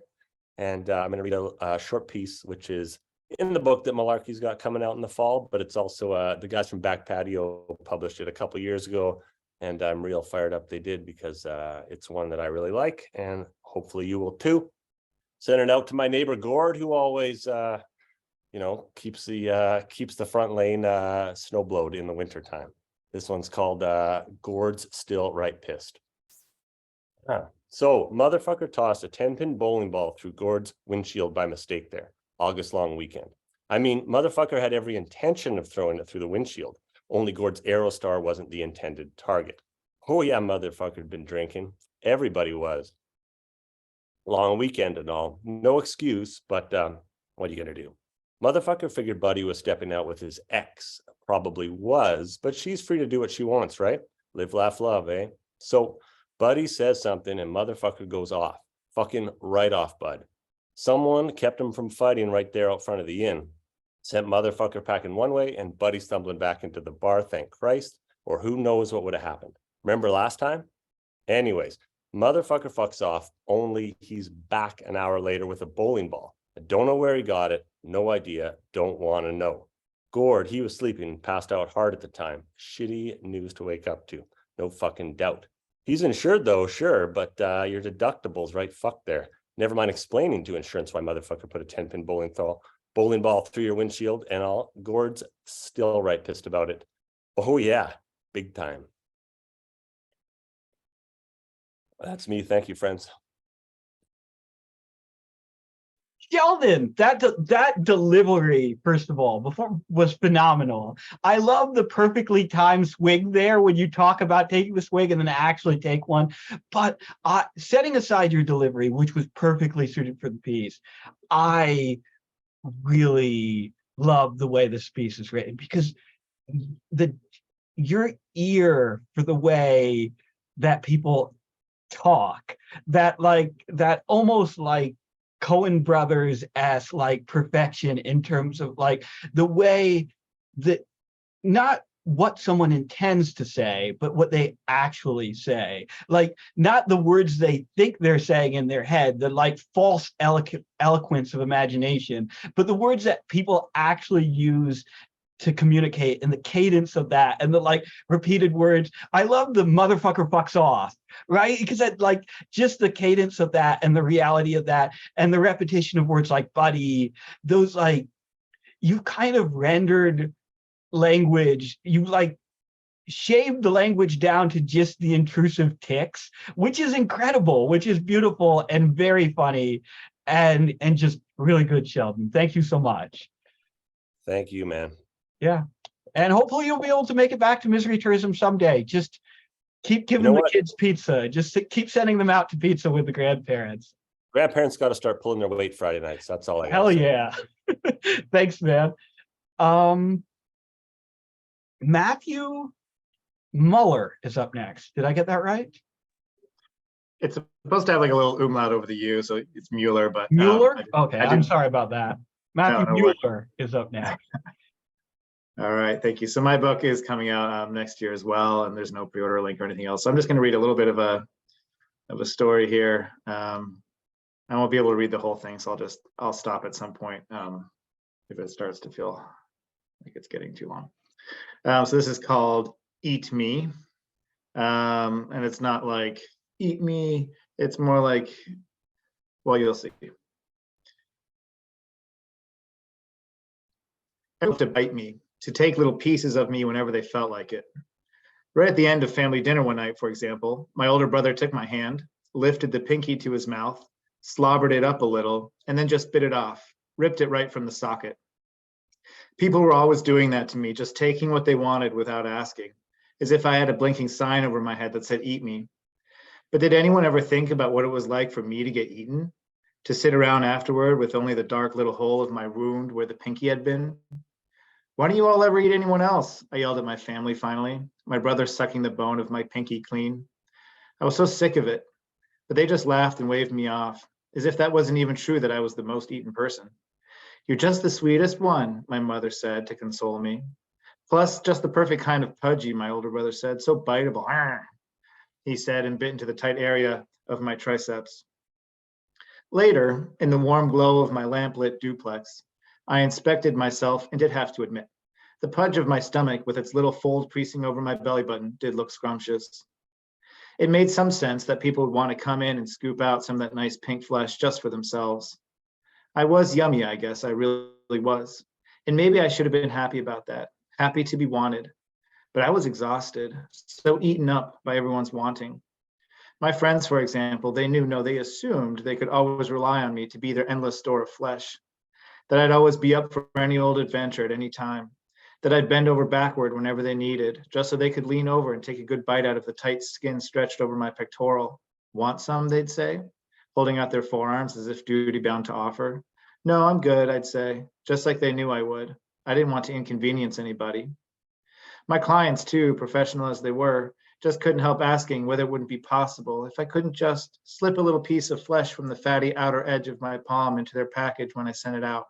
And I'm going to read a short piece, which is in the book that Malarkey's got coming out in the fall, but it's also the guys from Back Patio published it a couple years ago, and I'm real fired up they did, because it's one that I really like, and hopefully you will too. Send it out to my neighbor Gord, who always keeps the front lane snowblowed in the wintertime. This one's called Gord's Still Right Pissed. So motherfucker tossed a 10-pin bowling ball through Gord's windshield by mistake there, August long weekend. I mean, motherfucker had every intention of throwing it through the windshield. Only Gord's Aerostar wasn't the intended target. Oh yeah, motherfucker had been drinking. Everybody was. Long weekend and all. No excuse, but what are you gonna do? Motherfucker figured Buddy was stepping out with his ex. Probably was, but she's free to do what she wants, right? Live, laugh, love, eh? So Buddy says something and motherfucker goes off. Fucking right off, bud. Someone kept him from fighting right there out front of the inn. Sent motherfucker packing one way and Buddy stumbling back into the bar, thank Christ, or who knows what would have happened. Remember last time? Anyways, motherfucker fucks off, only he's back an hour later with a bowling ball. I don't know where he got it, no idea, don't want to know. Gord, he was sleeping, passed out hard at the time. Shitty news to wake up to, no fucking doubt. He's insured though, sure, but your deductible's right fucked there. Never mind explaining to insurance why motherfucker put a 10-pin bowling ball through your windshield and all. Gord's still right pissed about it. Oh yeah, big time. That's me. Thank you, friends. Sheldon, that delivery, first of all, before was phenomenal. I love the perfectly timed swing there when you talk about taking the swing and then actually take one. But setting aside your delivery, which was perfectly suited for the piece, I really love the way this piece is written, because your ear for the way that people talk, that almost like Coen Brothers-esque like perfection in terms of like the way that, not what someone intends to say, but what they actually say. Like, not the words they think they're saying in their head, the like false eloquence of imagination, but the words that people actually use to communicate, and the cadence of that, and the like repeated words. I love the motherfucker fucks off, right? Because that, like, just the cadence of that and the reality of that and the repetition of words like buddy, those, like, you kind of rendered language, you like shaved the language down to just the intrusive tics, which is incredible, which is beautiful and very funny and just really good, Sheldon. Thank you so much. Thank you, man. Yeah. And hopefully you'll be able to make it back to Misery Tourism someday. Just keep giving the kids pizza. Just keep sending them out to pizza with the grandparents. Grandparents got to start pulling their weight Friday nights. That's all I got. Hell yeah. Thanks, man. Matthew Muller is up next. Did I get that right? It's supposed to have like a little umlaut over the U, so it's Mueller, but Mueller? Okay, I'm sorry about that. Matthew Mueller is up next. All right, thank you. So my book is coming out next year as well, and there's no pre-order link or anything else. So I'm just going to read a little bit of a story here. I won't be able to read the whole thing, so I'll stop at some point if it starts to feel like it's getting too long. So this is called Eat Me, and it's not like eat me. It's more like, well, you'll see. To bite me, to take little pieces of me whenever they felt like it. Right at the end of family dinner one night, for example, my older brother took my hand, lifted the pinky to his mouth, slobbered it up a little, and then just bit it off, ripped it right from the socket. People were always doing that to me, just taking what they wanted without asking, as if I had a blinking sign over my head that said, eat me. But did anyone ever think about what it was like for me to get eaten? To sit around afterward with only the dark little hole of my wound where the pinky had been? Why don't you all ever eat anyone else? I yelled at my family finally, my brother sucking the bone of my pinky clean. I was so sick of it, but they just laughed and waved me off, as if that wasn't even true that I was the most eaten person. You're just the sweetest one, my mother said to console me. Plus, just the perfect kind of pudgy, my older brother said, so biteable. Arr, he said and bit into the tight area of my triceps. Later, in the warm glow of my lamplit duplex, I inspected myself and did have to admit, the pudge of my stomach with its little fold creasing over my belly button did look scrumptious. It made some sense that people would want to come in and scoop out some of that nice pink flesh just for themselves. I was yummy, I guess, I really was. And maybe I should have been happy about that, happy to be wanted. But I was exhausted, so eaten up by everyone's wanting. My friends, for example, they assumed they could always rely on me to be their endless store of flesh, that I'd always be up for any old adventure at any time, that I'd bend over backward whenever they needed, just so they could lean over and take a good bite out of the tight skin stretched over my pectoral. Want some, they'd say, holding out their forearms as if duty bound to offer. No, I'm good, I'd say, just like they knew I would. I didn't want to inconvenience anybody. My clients, too, professional as they were, just couldn't help asking whether it wouldn't be possible if I couldn't just slip a little piece of flesh from the fatty outer edge of my palm into their package when I sent it out.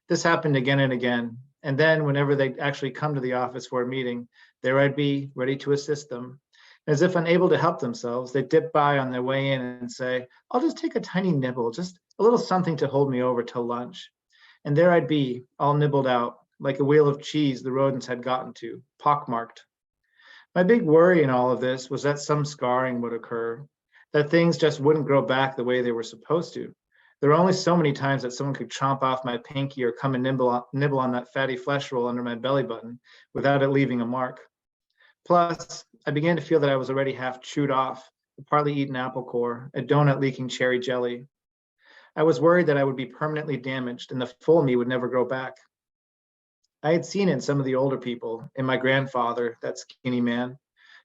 This happened again and again. And then whenever they'd actually come to the office for a meeting, there I'd be ready to assist them. As if unable to help themselves, they'd dip by on their way in and say, I'll just take a tiny nibble, just a little something to hold me over till lunch. And there I'd be, all nibbled out, like a wheel of cheese the rodents had gotten to, pockmarked. My big worry in all of this was that some scarring would occur, that things just wouldn't grow back the way they were supposed to. There were only so many times that someone could chomp off my pinky or come and nibble on that fatty flesh roll under my belly button without it leaving a mark. Plus, I began to feel that I was already half chewed off, a partly eaten apple core, a donut leaking cherry jelly. I was worried that I would be permanently damaged and the full me would never grow back. I had seen it in some of the older people, in my grandfather, that skinny man,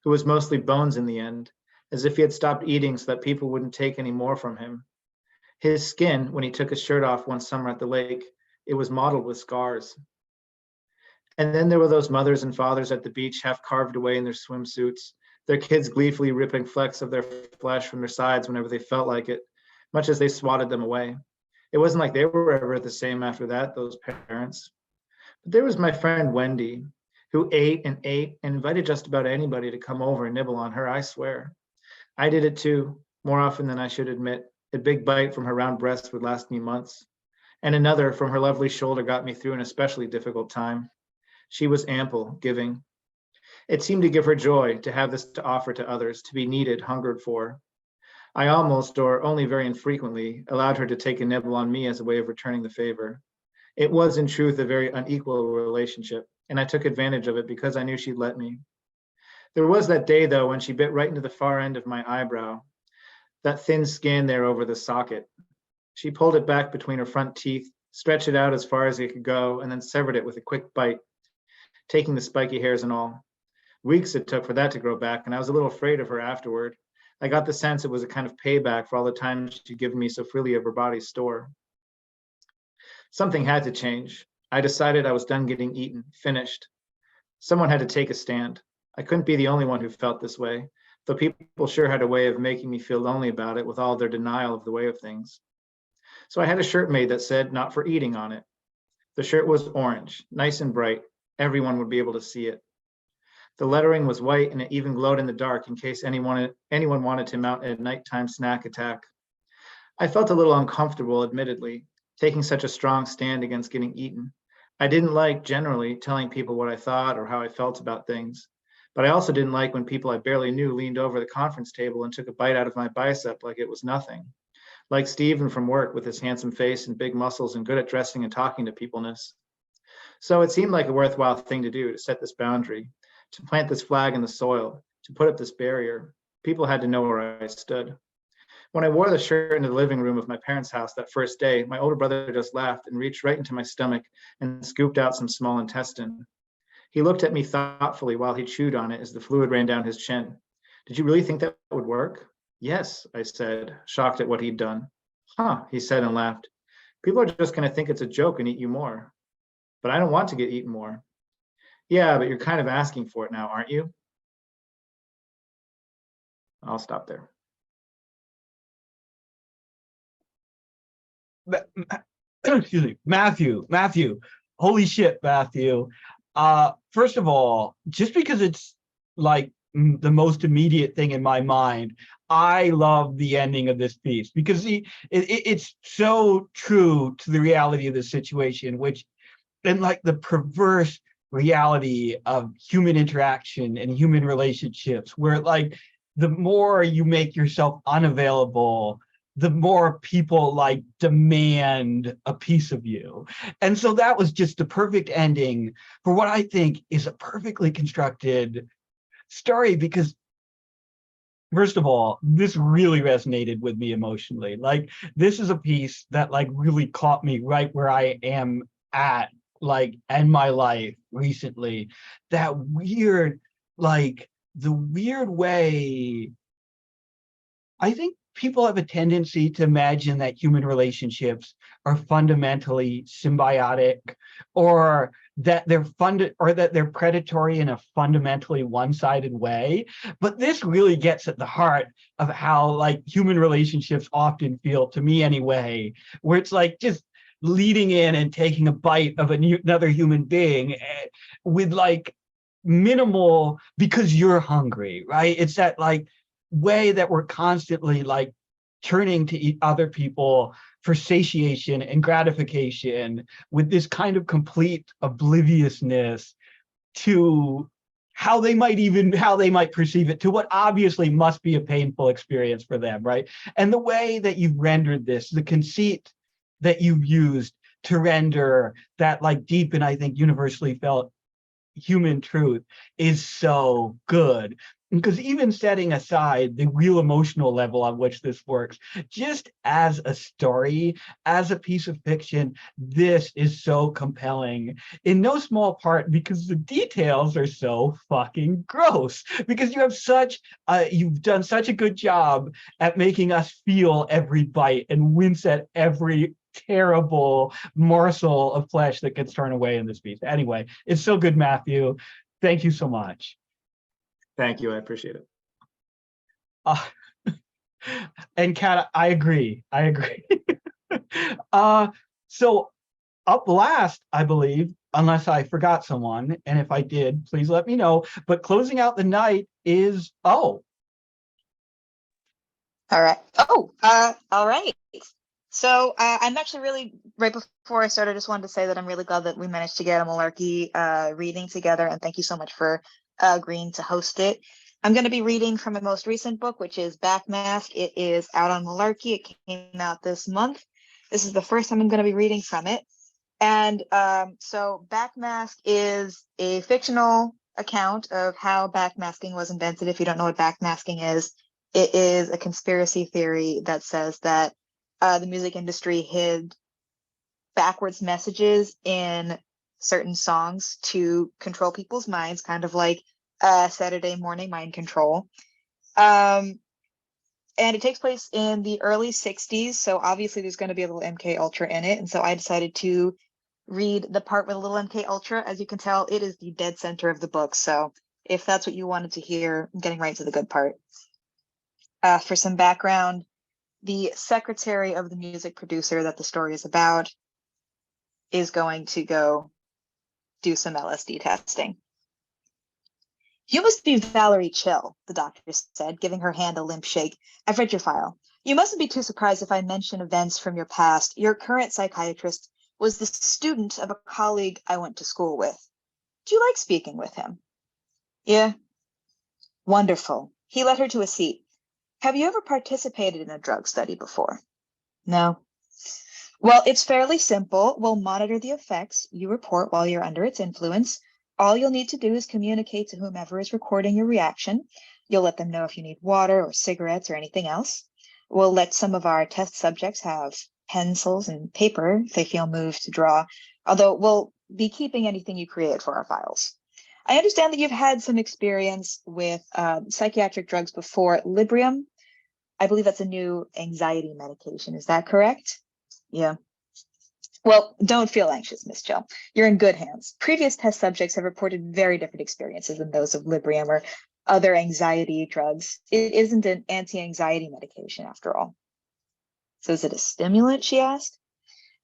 who was mostly bones in the end, as if he had stopped eating so that people wouldn't take any more from him. His skin, when he took his shirt off one summer at the lake, it was mottled with scars. And then there were those mothers and fathers at the beach half carved away in their swimsuits, their kids gleefully ripping flecks of their flesh from their sides whenever they felt like it, much as they swatted them away. It wasn't like they were ever the same after that, those parents. But there was my friend Wendy, who ate and invited just about anybody to come over and nibble on her, I swear. I did it too, more often than I should admit. A big bite from her round breast would last me months. And another from her lovely shoulder got me through an especially difficult time. She was ample, giving. It seemed to give her joy to have this to offer to others, to be needed, hungered for. I almost, or only very infrequently, allowed her to take a nibble on me as a way of returning the favor. It was in truth a very unequal relationship, and I took advantage of it because I knew she'd let me. There was that day, though, when she bit right into the far end of my eyebrow, that thin skin there over the socket. She pulled it back between her front teeth, stretched it out as far as it could go, and then severed it with a quick bite, taking the spiky hairs and all. Weeks it took for that to grow back, and I was a little afraid of her afterward. I got the sense it was a kind of payback for all the time she'd given me so freely of her body's store. Something had to change. I decided I was done getting eaten, finished. Someone had to take a stand. I couldn't be the only one who felt this way, though people sure had a way of making me feel lonely about it with all their denial of the way of things. So I had a shirt made that said, "Not for eating" on it. The shirt was orange, nice and bright. Everyone would be able to see it. The lettering was white and it even glowed in the dark in case anyone wanted to mount a nighttime snack attack. I felt a little uncomfortable, admittedly, taking such a strong stand against getting eaten. I didn't like, generally, telling people what I thought or how I felt about things. But I also didn't like when people I barely knew leaned over the conference table and took a bite out of my bicep like it was nothing. Like Steven from work with his handsome face and big muscles and good at dressing and talking to peopleness. So it seemed like a worthwhile thing to do, to set this boundary, to plant this flag in the soil, to put up this barrier. People had to know where I stood. When I wore the shirt into the living room of my parents' house that first day, my older brother just laughed and reached right into my stomach and scooped out some small intestine. He looked at me thoughtfully while he chewed on it as the fluid ran down his chin. Did you really think that would work? Yes, I said, shocked at what he'd done. Huh, he said and laughed. People are just going to think it's a joke and eat you more. But I don't want to get eaten more. Yeah, but you're kind of asking for it now, aren't you? I'll stop there. Excuse me, Matthew, holy shit, Matthew. First of all, just because it's like the most immediate thing in my mind, I love the ending of this piece because it's so true to the reality of the situation, which, and like the perverse reality of human interaction and human relationships, where like the more you make yourself unavailable, the more people like demand a piece of you. And so that was just the perfect ending for what I think is a perfectly constructed story, because first of all, this really resonated with me emotionally. Like, this is a piece that like really caught me right where I am at, like, in my life recently. That weird, like, the weird way, I think people have a tendency to imagine that human relationships are fundamentally symbiotic, or that they're predatory in a fundamentally one-sided way. But this really gets at the heart of how like human relationships often feel, to me anyway, where it's like just leading in and taking a bite of another human being with like minimal, because you're hungry, right? It's that like way that we're constantly like turning to other people for satiation and gratification, with this kind of complete obliviousness to how they might perceive it, to what obviously must be a painful experience for them, right? And the way that you've rendered this, the conceit that you've used to render that like deep and I think universally felt human truth is so good. Because even setting aside the real emotional level on which this works, just as a story, as a piece of fiction, this is so compelling, in no small part because the details are so fucking gross. Because you've done such a good job at making us feel every bite and wince at every terrible morsel of flesh that gets torn away in this piece. Anyway, it's so good, Matthew. Thank you so much. Thank you. I appreciate it. And Kat, I agree. So up last, I believe, unless I forgot someone, and if I did, please let me know. But closing out the night is All right. All right. So I'm actually really, right before I started, I just wanted to say that I'm really glad that we managed to get a Malarkey reading together, and thank you so much for agreeing to host it. I'm going to be reading from my most recent book, which is Backmask. It is out on Malarkey. It came out this month. This is the first time I'm going to be reading from it. And so Backmask is a fictional account of how backmasking was invented. If you don't know what backmasking is, it is a conspiracy theory that says that the music industry hid backwards messages in certain songs to control people's minds, kind of like Saturday morning mind control. And it takes place in the early 60s. So obviously there's going to be a little MK Ultra in it. And so I decided to read the part with a little MK Ultra. As you can tell, it is the dead center of the book. So if that's what you wanted to hear, I'm getting right to the good part. For some background, the secretary of the music producer that the story is about is going to go do some LSD testing. You must be Valerie Chill, the doctor said, giving her hand a limp shake. I've read your file. You mustn't be too surprised if I mention events from your past. Your current psychiatrist was the student of a colleague I went to school with. Do you like speaking with him? Yeah. Wonderful. He led her to a seat. Have you ever participated in a drug study before? No. Well, it's fairly simple. We'll monitor the effects you report while you're under its influence. All you'll need to do is communicate to whomever is recording your reaction. You'll let them know if you need water or cigarettes or anything else. We'll let some of our test subjects have pencils and paper if they feel moved to draw, although we'll be keeping anything you create for our files. I understand that you've had some experience with psychiatric drugs before. Librium, I believe that's a new anxiety medication. Is that correct? Yeah. Well, don't feel anxious, Miss Jill. You're in good hands. Previous test subjects have reported very different experiences than those of Librium or other anxiety drugs. It isn't an anti-anxiety medication after all. So is it a stimulant, she asked?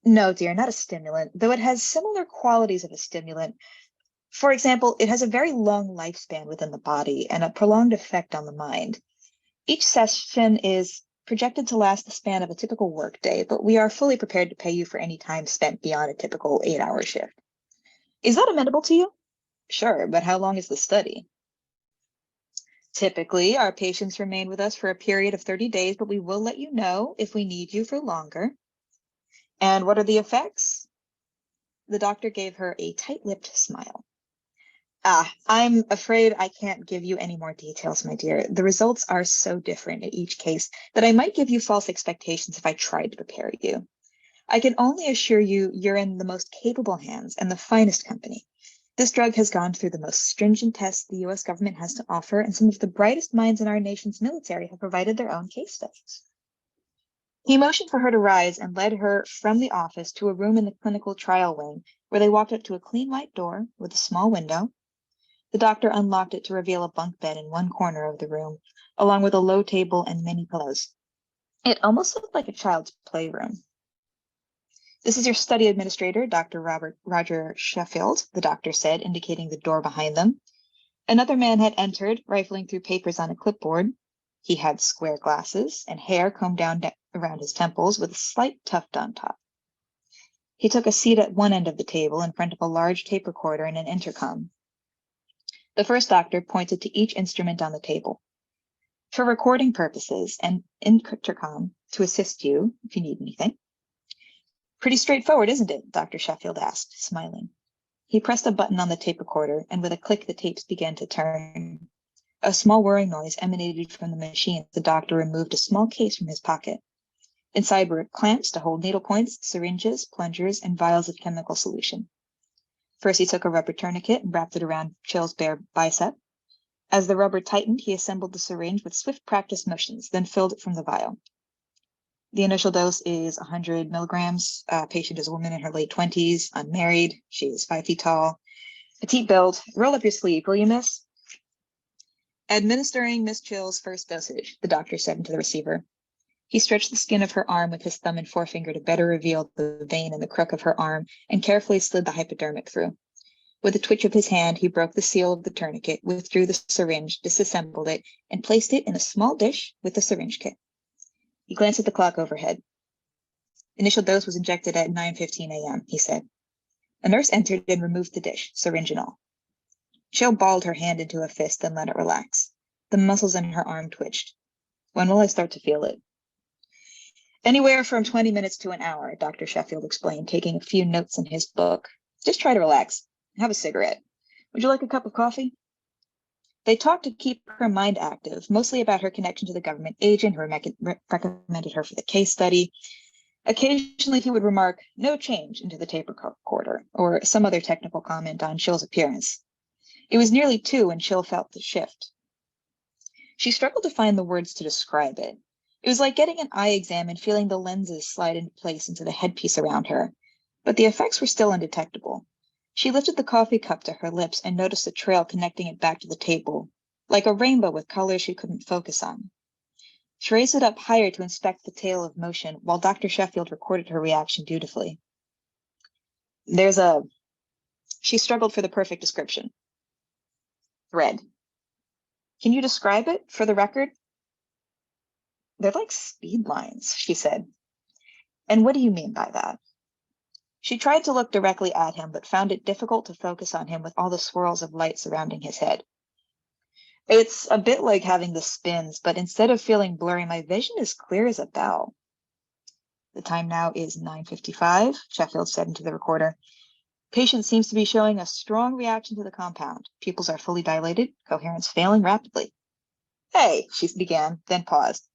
No, dear, not a stimulant, though it has similar qualities of a stimulant. For example, it has a very long lifespan within the body and a prolonged effect on the mind. Each session is projected to last the span of a typical workday, but we are fully prepared to pay you for any time spent beyond a typical 8-hour shift. Is that amenable to you? Sure, but how long is the study? Typically, our patients remain with us for a period of 30 days, but we will let you know if we need you for longer. And what are the effects? The doctor gave her a tight-lipped smile. I'm afraid I can't give you any more details, my dear. The results are so different in each case that I might give you false expectations if I tried to prepare you. I can only assure you you're in the most capable hands and the finest company. This drug has gone through the most stringent tests the US government has to offer, and some of the brightest minds in our nation's military have provided their own case studies. He motioned for her to rise and led her from the office to a room in the clinical trial wing, where they walked up to a clean white door with a small window. The doctor unlocked it to reveal a bunk bed in one corner of the room, along with a low table and many pillows. It almost looked like a child's playroom. This is your study administrator, Dr. Roger Sheffield, the doctor said, indicating the door behind them. Another man had entered, rifling through papers on a clipboard. He had square glasses and hair combed down around his temples with a slight tuft on top. He took a seat at one end of the table in front of a large tape recorder and an intercom. The first doctor pointed to each instrument on the table. For recording purposes and intercom to assist you if you need anything. Pretty straightforward, isn't it? Dr. Sheffield asked, smiling. He pressed a button on the tape recorder, and with a click, the tapes began to turn. A small whirring noise emanated from the machine as the doctor removed a small case from his pocket. Inside were clamps to hold needle points, syringes, plungers, and vials of chemical solution. First, he took a rubber tourniquet and wrapped it around Chill's bare bicep. As the rubber tightened, he assembled the syringe with swift practice motions, then filled it from the vial. The initial dose is 100 milligrams. Patient is a woman in her late 20s, unmarried. She is 5 feet tall, petite build. Roll up your sleeve, will you, miss? Administering Miss Chill's first dosage, the doctor said into the receiver. He stretched the skin of her arm with his thumb and forefinger to better reveal the vein in the crook of her arm and carefully slid the hypodermic through. With a twitch of his hand, he broke the seal of the tourniquet, withdrew the syringe, disassembled it, and placed it in a small dish with the syringe kit. He glanced at the clock overhead. Initial dose was injected at 9:15 a.m., he said. A nurse entered and removed the dish, syringe and all. Chill balled her hand into a fist, then let it relax. The muscles in her arm twitched. When will I start to feel it? Anywhere from 20 minutes to an hour, Dr. Sheffield explained, taking a few notes in his book. Just try to relax. Have a cigarette. Would you like a cup of coffee? They talked to keep her mind active, mostly about her connection to the government agent who recommended her for the case study. Occasionally, he would remark, "No change," into the tape recorder, or some other technical comment on Chill's appearance. It was nearly 2 when Chill felt the shift. She struggled to find the words to describe it. It was like getting an eye exam and feeling the lenses slide into place into the headpiece around her. But the effects were still undetectable. She lifted the coffee cup to her lips and noticed a trail connecting it back to the table, like a rainbow with colors she couldn't focus on. She raised it up higher to inspect the tail of motion, while Dr. Sheffield recorded her reaction dutifully. She struggled for the perfect description. Thread. Can you describe it for the record? They're like speed lines, she said. And what do you mean by that? She tried to look directly at him, but found it difficult to focus on him with all the swirls of light surrounding his head. It's a bit like having the spins, but instead of feeling blurry, my vision is clear as a bell. The time now is 9:55, Sheffield said into the recorder. Patient seems to be showing a strong reaction to the compound. Pupils are fully dilated, coherence failing rapidly. Hey, she began, then paused.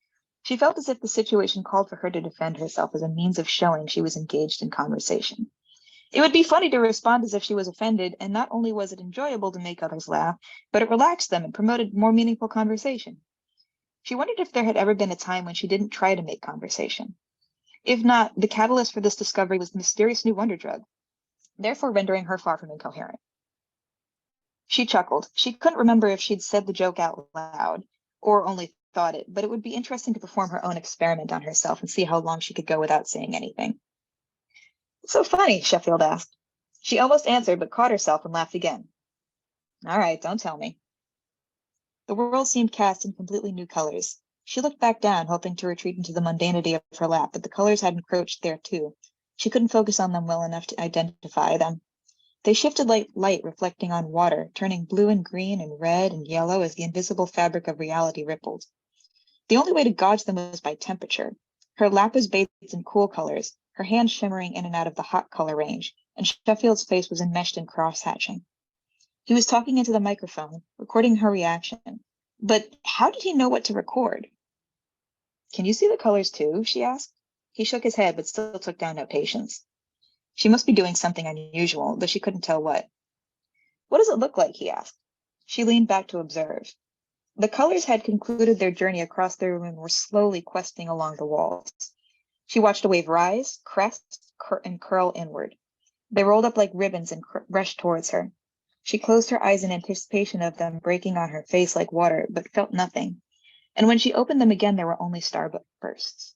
She felt as if the situation called for her to defend herself as a means of showing she was engaged in conversation. It would be funny to respond as if she was offended, and not only was it enjoyable to make others laugh, but it relaxed them and promoted more meaningful conversation. She wondered if there had ever been a time when she didn't try to make conversation. If not, the catalyst for this discovery was the mysterious new wonder drug, therefore rendering her far from incoherent. She chuckled. She couldn't remember if she'd said the joke out loud or only thought it, but it would be interesting to perform her own experiment on herself and see how long she could go without saying anything. "It's so funny," Sheffield asked. She almost answered, but caught herself and laughed again. "All right, don't tell me." The world seemed cast in completely new colors. She looked back down, hoping to retreat into the mundanity of her lap, but the colors had encroached there too. She couldn't focus on them well enough to identify them. They shifted like light reflecting on water, turning blue and green and red and yellow as the invisible fabric of reality rippled. The only way to gauge them was by temperature. Her lap was bathed in cool colors, her hands shimmering in and out of the hot color range, and Sheffield's face was enmeshed in cross-hatching. He was talking into the microphone, recording her reaction. But how did he know what to record? "Can you see the colors too?" she asked. He shook his head, but still took down notations. She must be doing something unusual, though she couldn't tell what. "What does it look like?" he asked. She leaned back to observe. The colors had concluded their journey across the room and were slowly questing along the walls. She watched a wave rise, crest, and curl inward. They rolled up like ribbons and rushed towards her. She closed her eyes in anticipation of them breaking on her face like water, but felt nothing. And when she opened them again, there were only starbursts.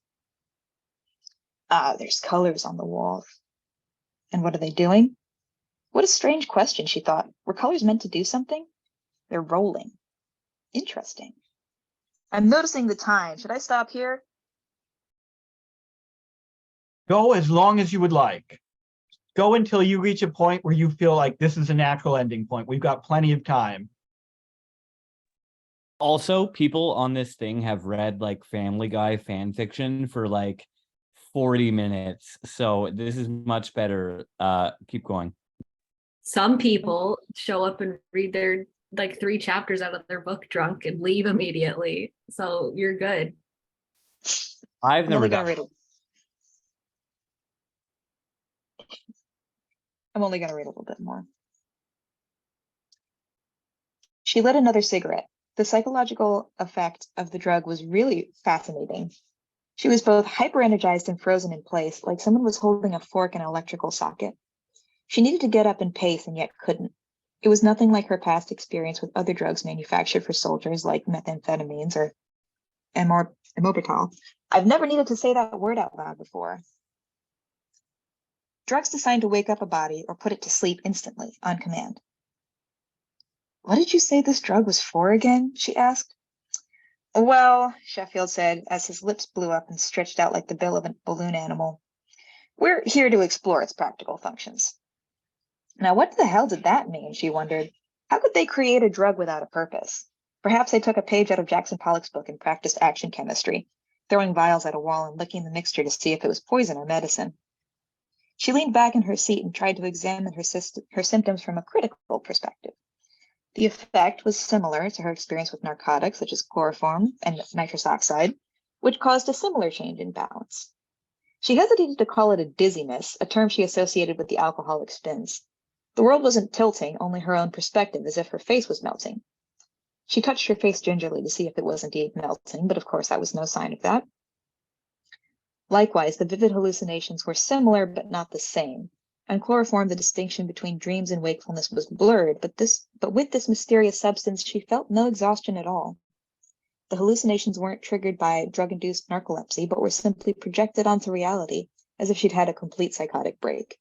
"Ah, there's colors on the walls. And what are they doing?" What a strange question, she thought. Were colors meant to do something? They're rolling. Interesting. "I'm noticing the time. Should I stop here?" Go as long as you would like. Go until you reach a point where you feel like this is a natural ending point. We've got plenty of time. Also, people on this thing have read like Family Guy fan fiction for like 40 minutes. So this is much better. Keep going. Some people show up and read their like 3 chapters out of their book drunk and leave immediately. So you're good. I've I'm never only done. going to read a little bit more. She lit another cigarette. The psychological effect of the drug was really fascinating. She was both hyper-energized and frozen in place, like someone was holding a fork in an electrical socket. She needed to get up and pace and yet couldn't. It was nothing like her past experience with other drugs manufactured for soldiers like methamphetamines or amorbital. I've never needed to say that word out loud before. Drugs designed to wake up a body or put it to sleep instantly, on command. "What did you say this drug was for again?" she asked. "Well," Sheffield said, as his lips blew up and stretched out like the bill of a balloon animal, "we're here to explore its practical functions." Now, what the hell did that mean, she wondered. How could they create a drug without a purpose? Perhaps they took a page out of Jackson Pollock's book and practiced action chemistry, throwing vials at a wall and licking the mixture to see if it was poison or medicine. She leaned back in her seat and tried to examine her symptoms from a critical perspective. The effect was similar to her experience with narcotics, such as chloroform and nitrous oxide, which caused a similar change in balance. She hesitated to call it a dizziness, a term she associated with the alcoholic spins. The world wasn't tilting, only her own perspective, as if her face was melting. She touched her face gingerly to see if it was indeed melting, but of course that was no sign of that. Likewise, the vivid hallucinations were similar but not the same. On chloroform, the distinction between dreams and wakefulness was blurred, but with this mysterious substance, she felt no exhaustion at all. The hallucinations weren't triggered by drug-induced narcolepsy, but were simply projected onto reality, as if she'd had a complete psychotic break.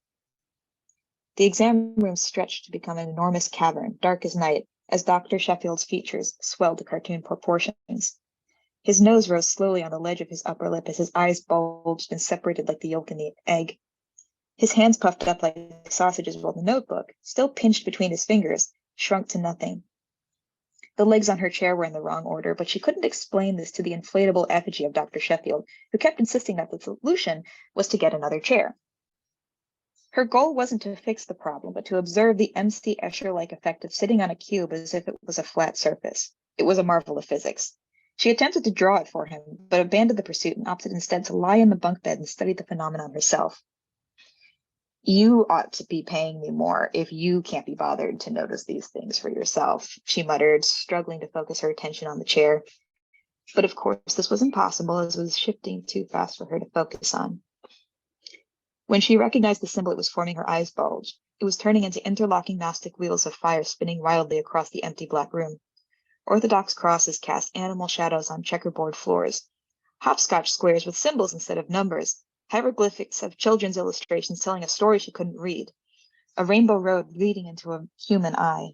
The exam room stretched to become an enormous cavern, dark as night, as Dr. Sheffield's features swelled to cartoon proportions. His nose rose slowly on the ledge of his upper lip as his eyes bulged and separated like the yolk in the egg. His hands puffed up like sausages while the notebook, still pinched between his fingers, shrunk to nothing. The legs on her chair were in the wrong order, but she couldn't explain this to the inflatable effigy of Dr. Sheffield, who kept insisting that the solution was to get another chair. Her goal wasn't to fix the problem, but to observe the M.C. Escher-like effect of sitting on a cube as if it was a flat surface. It was a marvel of physics. She attempted to draw it for him, but abandoned the pursuit and opted instead to lie in the bunk bed and study the phenomenon herself. You ought to be paying me more if you can't be bothered to notice these things for yourself, she muttered, struggling to focus her attention on the chair. But of course, this was impossible, as it was shifting too fast for her to focus on. When she recognized the symbol, it was forming, her eyes bulged. It was turning into interlocking Gnostic wheels of fire spinning wildly across the empty black room. Orthodox crosses cast animal shadows on checkerboard floors. Hopscotch squares with symbols instead of numbers. Hieroglyphics of children's illustrations telling a story she couldn't read. A rainbow road leading into a human eye.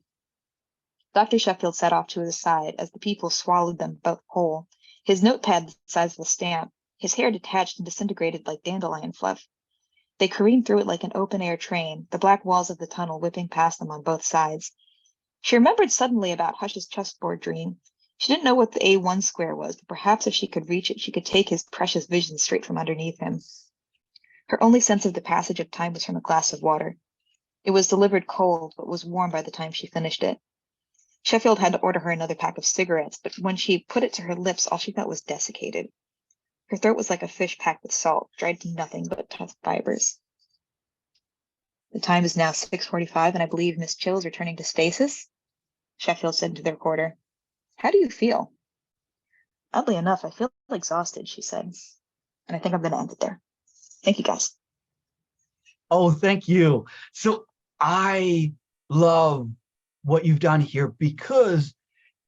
Dr. Sheffield sat off to his side as the people swallowed them both whole, his notepad the size of a stamp, his hair detached and disintegrated like dandelion fluff. They careened through it like an open-air train, the black walls of the tunnel whipping past them on both sides. She remembered suddenly about Hush's chessboard dream. She didn't know what the A1 square was, but perhaps if she could reach it, she could take his precious vision straight from underneath him. Her only sense of the passage of time was from a glass of water. It was delivered cold, but was warm by the time she finished it. Sheffield had to order her another pack of cigarettes, but when she put it to her lips, all she felt was desiccated. Her throat was like a fish packed with salt, dried to nothing but tough fibers. The time is now 6:45, and I believe Miss Chill is returning to stasis, Sheffield said into the recorder. How do you feel? Oddly enough, I feel exhausted, she said. And I think I'm going to end it there. Thank you, guys. Oh, thank you. So I love what you've done here because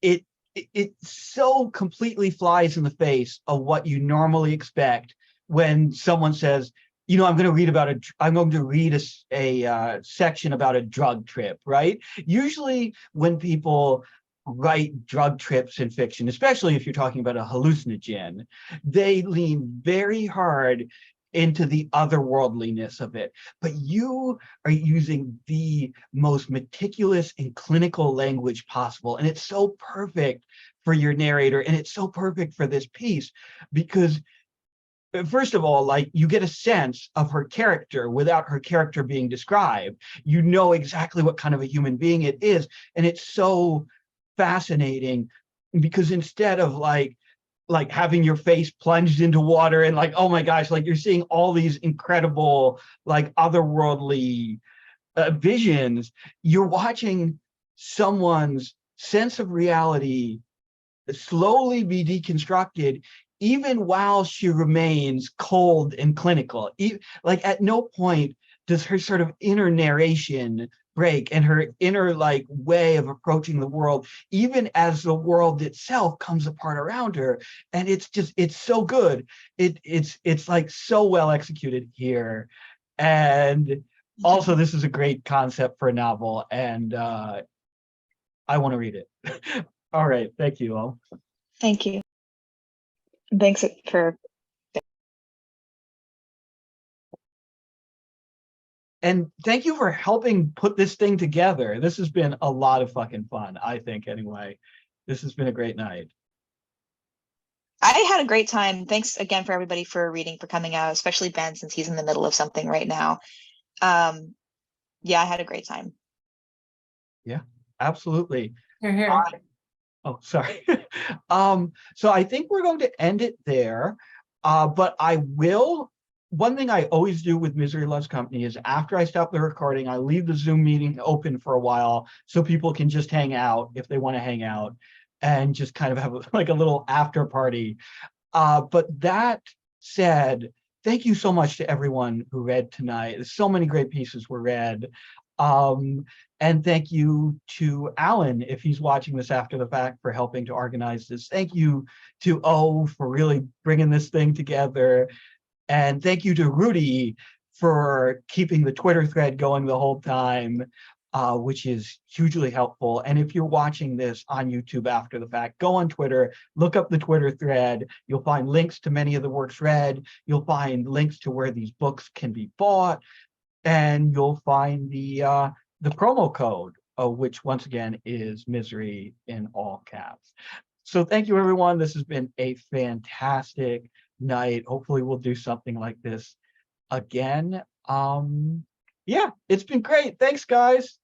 it so completely flies in the face of what you normally expect when someone says, you know, I'm going to read a section about a drug trip, right? Usually when people write drug trips in fiction, especially if you're talking about a hallucinogen, they lean very hard into the otherworldliness of it. But you are using the most meticulous and clinical language possible. And it's so perfect for your narrator. And it's so perfect for this piece because first of all, like you get a sense of her character without her character being described. You know exactly what kind of a human being it is. And it's so fascinating because instead of like having your face plunged into water and like, oh my gosh, like you're seeing all these incredible, like otherworldly visions, you're watching someone's sense of reality slowly be deconstructed, even while she remains cold and clinical. Like at no point does her sort of inner narration break and her inner like way of approaching the world, even as the world itself comes apart around her. And it's so good. It's like so well executed here. And also this is a great concept for a novel, and I want to read it. All right, thank you all. Thank you. Thanks for. And thank you for helping put this thing together. This has been a lot of fucking fun, I think, anyway. This has been a great night. I had a great time. Thanks again for everybody for reading, for coming out, especially Ben, since he's in the middle of something right now. Yeah, I had a great time. Yeah, absolutely. Here. Oh, sorry. So I think we're going to end it there. But one thing I always do with Misery Loves Company is after I stop the recording, I leave the Zoom meeting open for a while so people can just hang out if they want to hang out and just kind of have like a little after party. But that said, thank you so much to everyone who read tonight. So many great pieces were read. And thank you to Alan, if he's watching this after the fact, for helping to organize this. Thank you to O for really bringing this thing together. And thank you to Rudy for keeping the Twitter thread going the whole time, which is hugely helpful. And if you're watching this on YouTube after the fact, go on Twitter, look up the Twitter thread. You'll find links to many of the works read. You'll find links to where these books can be bought. And you'll find the promo code, which once again is Misery in all caps. So thank you, everyone. This has been a fantastic night. Hopefully we'll do something like this again. Yeah, it's been great. Thanks, guys.